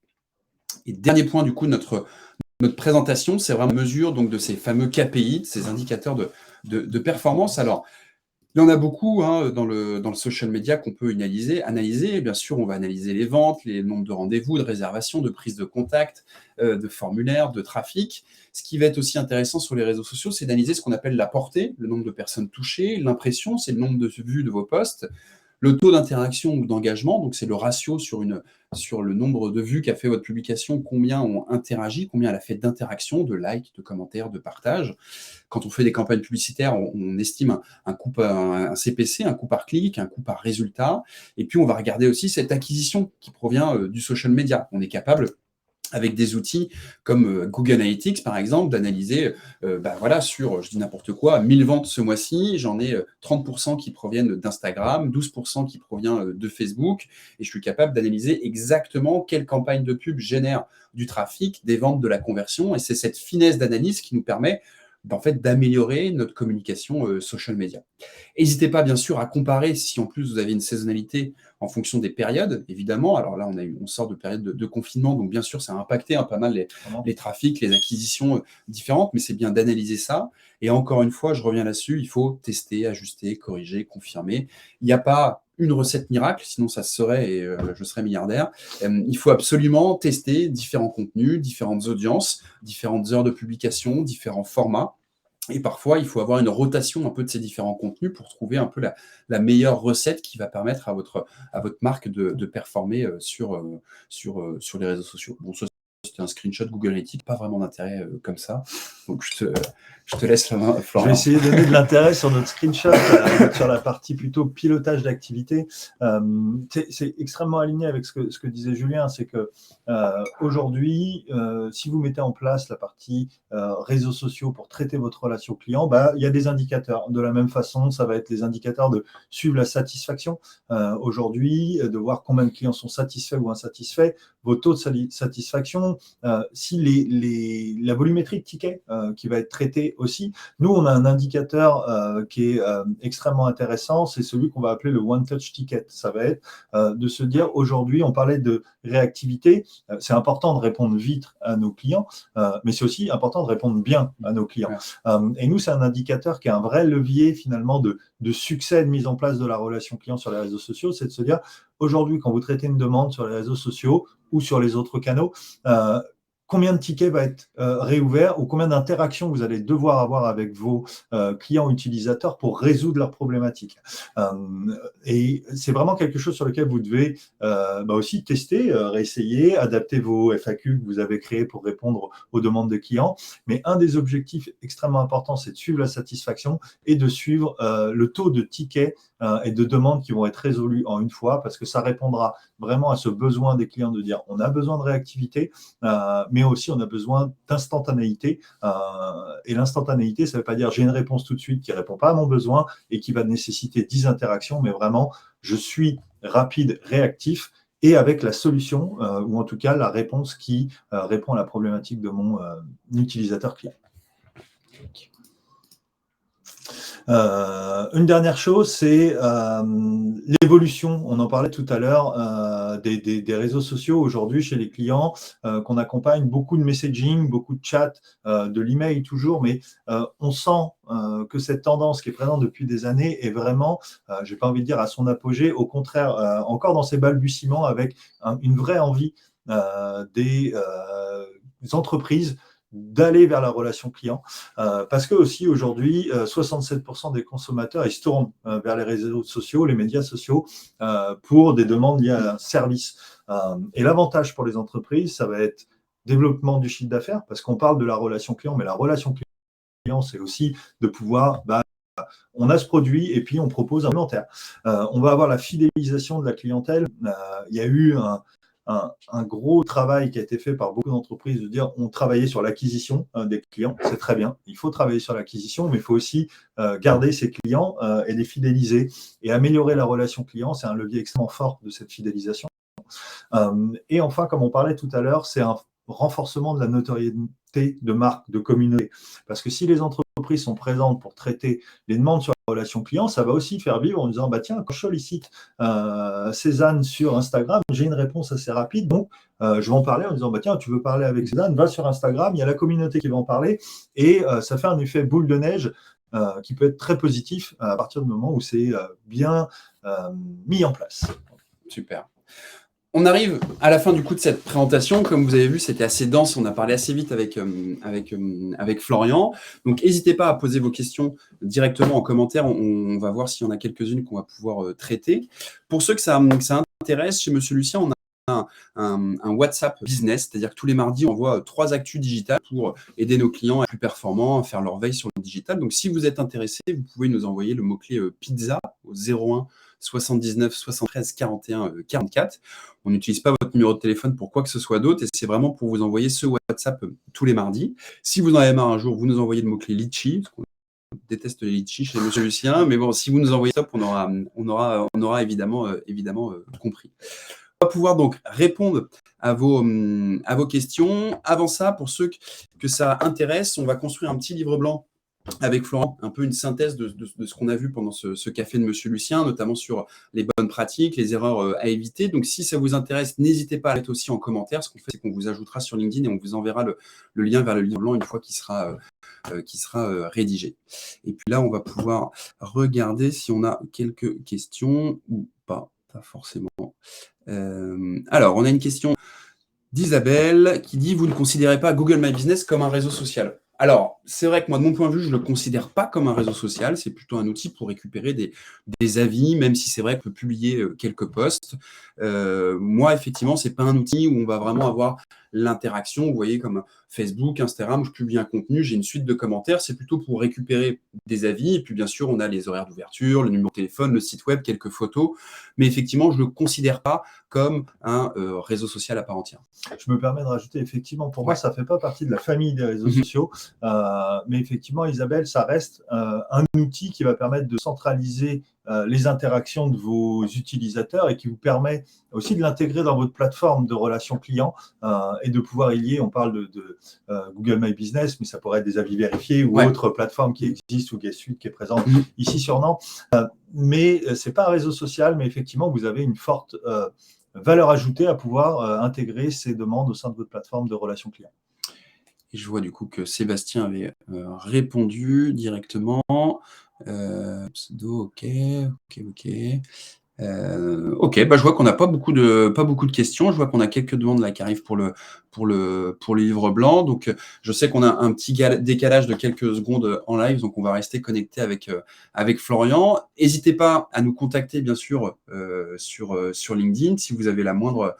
Et dernier point, du coup, notre présentation, c'est vraiment la mesure donc, de ces fameux KPI, de ces indicateurs de performance. Alors, il y en a beaucoup dans le social media qu'on peut analyser. Bien sûr, on va analyser les ventes, les nombres de rendez-vous, de réservations, de prises de contact, de formulaires, de trafic. Ce qui va être aussi intéressant sur les réseaux sociaux, c'est d'analyser ce qu'on appelle la portée, le nombre de personnes touchées. L'impression, c'est le nombre de vues de vos posts. Le taux d'interaction ou d'engagement, donc c'est le ratio sur le nombre de vues qu'a fait votre publication, combien ont interagi, combien elle a fait d'interactions, de likes, de commentaires, de partages. Quand on fait des campagnes publicitaires, on estime un CPC, un coût par clic, un coût par résultat. Et puis, on va regarder aussi cette acquisition qui provient du social media. On est capable, avec des outils comme Google Analytics, par exemple, d'analyser, sur, je dis n'importe quoi, 1000 ventes ce mois-ci, j'en ai 30% qui proviennent d'Instagram, 12% qui provient de Facebook, et je suis capable d'analyser exactement quelle campagne de pub génère du trafic, des ventes, de la conversion, et c'est cette finesse d'analyse qui nous permet d'améliorer notre communication social media. N'hésitez pas, bien sûr, à comparer si en plus vous avez une saisonnalité en fonction des périodes, évidemment. Alors là, on sort de période de confinement, donc bien sûr, ça a impacté pas mal les trafics, les acquisitions différentes, mais c'est bien d'analyser ça. Et encore une fois, je reviens là-dessus, il faut tester, ajuster, corriger, confirmer. Il n'y a pas une recette miracle, sinon ça se serait et je serais milliardaire. Il faut absolument tester différents contenus, différentes audiences, différentes heures de publication, différents formats. Et parfois, il faut avoir une rotation un peu de ces différents contenus pour trouver un peu la meilleure recette qui va permettre à votre marque de performer sur les réseaux sociaux. Bon, ça, c'était un screenshot Google Analytics, pas vraiment d'intérêt comme ça. Donc, je te laisse la main, Florian. Je vais essayer de donner de l'intérêt sur notre screenshot, sur la partie plutôt pilotage d'activité. C'est extrêmement aligné avec ce que disait Julien, c'est que aujourd'hui, si vous mettez en place la partie réseaux sociaux pour traiter votre relation client, il y a des indicateurs. De la même façon, ça va être les indicateurs de suivre la satisfaction. Aujourd'hui, de voir combien de clients sont satisfaits ou insatisfaits, vos taux de satisfaction, si la volumétrie de tickets qui va être traité aussi. Nous, on a un indicateur qui est extrêmement intéressant, c'est celui qu'on va appeler le One Touch Ticket. Ça va être de se dire, aujourd'hui, on parlait de réactivité, c'est important de répondre vite à nos clients, mais c'est aussi important de répondre bien à nos clients. Et nous, c'est un indicateur qui est un vrai levier finalement de succès de mise en place de la relation client sur les réseaux sociaux, c'est de se dire, aujourd'hui, quand vous traitez une demande sur les réseaux sociaux ou sur les autres canaux, combien de tickets va être réouvert ou combien d'interactions vous allez devoir avoir avec vos clients utilisateurs pour résoudre leurs problématiques. Et c'est vraiment quelque chose sur lequel vous devez aussi tester, réessayer, adapter vos FAQ que vous avez créés pour répondre aux demandes des clients. Mais un des objectifs extrêmement importants, c'est de suivre la satisfaction et de suivre le taux de tickets et de demandes qui vont être résolues en une fois, parce que ça répondra vraiment à ce besoin des clients de dire on a besoin de réactivité, mais aussi on a besoin d'instantanéité. Et l'instantanéité, ça ne veut pas dire j'ai une réponse tout de suite qui ne répond pas à mon besoin et qui va nécessiter 10 interactions, mais vraiment je suis rapide, réactif, et avec la solution, ou en tout cas la réponse qui répond à la problématique de mon utilisateur client. Une dernière chose, c'est l'évolution. On en parlait tout à l'heure des réseaux sociaux aujourd'hui chez les clients, qu'on accompagne beaucoup de messaging, beaucoup de chat, de l'email toujours, mais on sent que cette tendance qui est présente depuis des années est vraiment, j'ai pas envie de dire à son apogée, au contraire, encore dans ses balbutiements, avec une vraie envie des entreprises d'aller vers la relation client, parce que aussi aujourd'hui, 67% des consommateurs ils se tournent vers les réseaux sociaux, les médias sociaux, pour des demandes liées à un service. Et l'avantage pour les entreprises, ça va être développement du chiffre d'affaires, parce qu'on parle de la relation client, mais la relation client, c'est aussi de pouvoir, on a ce produit et puis on propose un alimentaire. On va avoir la fidélisation de la clientèle. Il y a eu un gros travail qui a été fait par beaucoup d'entreprises de dire on travaillait sur l'acquisition des clients, c'est très bien, il faut travailler sur l'acquisition, mais il faut aussi garder ses clients et les fidéliser. Et améliorer la relation client, c'est un levier extrêmement fort de cette fidélisation. Et enfin, comme on parlait tout à l'heure, c'est un renforcement de la notoriété de marque, de communauté. Parce que si les entreprises sont présentes pour traiter les demandes sur la relation client, ça va aussi faire vivre en disant, tiens, quand je sollicite Cézanne sur Instagram, j'ai une réponse assez rapide, donc je vais en parler en disant, tiens, tu veux parler avec Cézanne, va sur Instagram, il y a la communauté qui va en parler, et ça fait un effet boule de neige qui peut être très positif à partir du moment où c'est bien mis en place. Super. On arrive à la fin du coup de cette présentation. Comme vous avez vu, c'était assez dense. On a parlé assez vite avec Florian. Donc, n'hésitez pas à poser vos questions directement en commentaire. On va voir s'il y en a quelques-unes qu'on va pouvoir traiter. Pour ceux que ça intéresse, chez Monsieur Lucien, on a un WhatsApp business, c'est-à-dire que tous les mardis, on envoie 3 actus digitales pour aider nos clients à être plus performants, à faire leur veille sur le digital. Donc, si vous êtes intéressé, vous pouvez nous envoyer le mot-clé pizza au 01 79 73 41 44. On n'utilise pas votre numéro de téléphone pour quoi que ce soit d'autre et c'est vraiment pour vous envoyer ce WhatsApp tous les mardis. Si vous en avez marre un jour, vous nous envoyez le mot-clé litchi, parce qu'on déteste les litchis chez Monsieur Lucien, mais bon, si vous nous envoyez top, on aura évidemment compris. On va pouvoir donc répondre à vos questions. Avant ça, pour ceux que ça intéresse, on va construire un petit livre blanc avec Florent, un peu une synthèse de ce qu'on a vu pendant ce café de Monsieur Lucien, notamment sur les bonnes pratiques, les erreurs à éviter. Donc, si ça vous intéresse, n'hésitez pas à mettre aussi en commentaire. Ce qu'on fait, c'est qu'on vous ajoutera sur LinkedIn et on vous enverra le lien vers le livre blanc une fois qu'il sera rédigé. Et puis là, on va pouvoir regarder si on a quelques questions ou pas forcément. Alors, on a une question d'Isabelle qui dit « Vous ne considérez pas Google My Business comme un réseau social ?» Alors, c'est vrai que moi, de mon point de vue, je ne le considère pas comme un réseau social. C'est plutôt un outil pour récupérer des avis, même si c'est vrai qu'on peut publier quelques posts. Moi, effectivement, ce n'est pas un outil où on va vraiment avoir l'interaction. Vous voyez, comme Facebook, Instagram, où je publie un contenu, j'ai une suite de commentaires. C'est plutôt pour récupérer des avis. Et puis, bien sûr, on a les horaires d'ouverture, le numéro de téléphone, le site web, quelques photos. Mais effectivement, je ne le considère pas comme un réseau social à part entière. Je me permets de rajouter, effectivement, pour moi, ça ne fait pas partie de la famille des réseaux sociaux. Mais effectivement, Isabelle, ça reste un outil qui va permettre de centraliser les interactions de vos utilisateurs et qui vous permet aussi de l'intégrer dans votre plateforme de relations clients et de pouvoir y lier. On parle de Google My Business, mais ça pourrait être des avis vérifiés ou autre plateforme qui existe ou G Suite qui est présente ici sur Nantes. Mais ce n'est pas un réseau social, mais effectivement, vous avez une forte valeur ajoutée à pouvoir intégrer ces demandes au sein de votre plateforme de relations clients. Et je vois du coup que Sébastien avait répondu directement. Pseudo, ok. Ok, bah, je vois qu'on n'a pas beaucoup de questions. Je vois qu'on a quelques demandes là qui arrivent pour le livre blanc. Donc, je sais qu'on a un petit décalage de quelques secondes en live, donc on va rester connecté avec Florian. N'hésitez pas à nous contacter, bien sûr, sur LinkedIn si vous avez la moindre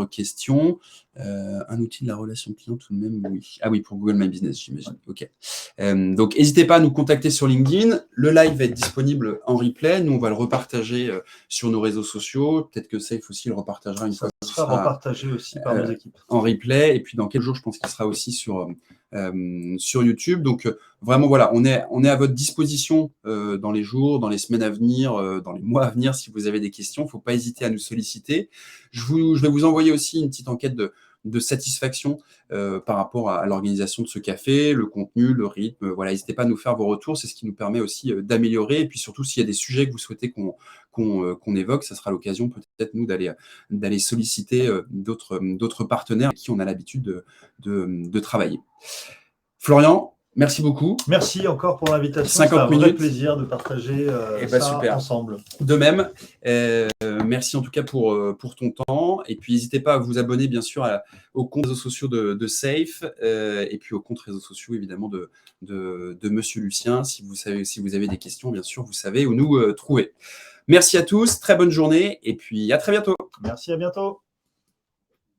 question. Un outil de la relation client tout de même, oui. Ah oui, pour Google My Business, j'imagine. Ok. Donc, n'hésitez pas à nous contacter sur LinkedIn. Le live va être disponible en replay. Nous, on va le repartager sur nos réseaux sociaux. Peut-être que Safe aussi le repartagera une fois. Ça sera repartagé aussi par nos équipes. En replay. Et puis, dans quelques jours, je pense qu'il sera aussi sur YouTube. Donc, vraiment, voilà, on est à votre disposition dans les jours, dans les semaines à venir, dans les mois à venir. Si vous avez des questions, il ne faut pas hésiter à nous solliciter. Je vais vous envoyer aussi une petite enquête de satisfaction par rapport à l'organisation de ce café, le contenu, le rythme. Voilà, n'hésitez pas à nous faire vos retours, c'est ce qui nous permet aussi d'améliorer. Et puis surtout, s'il y a des sujets que vous souhaitez qu'on évoque, ça sera l'occasion peut-être nous d'aller solliciter d'autres partenaires avec qui on a l'habitude de travailler. Florian, merci beaucoup. Merci encore pour l'invitation. 50 minutes. C'est un vrai plaisir de partager ça ensemble. De même, merci en tout cas pour ton temps. Et puis, n'hésitez pas à vous abonner, bien sûr, aux comptes réseaux sociaux de Safe et puis aux comptes réseaux sociaux, évidemment, de Monsieur Lucien. Si vous avez des questions, bien sûr, vous savez où nous trouver. Merci à tous, très bonne journée et puis à très bientôt. Merci, à bientôt.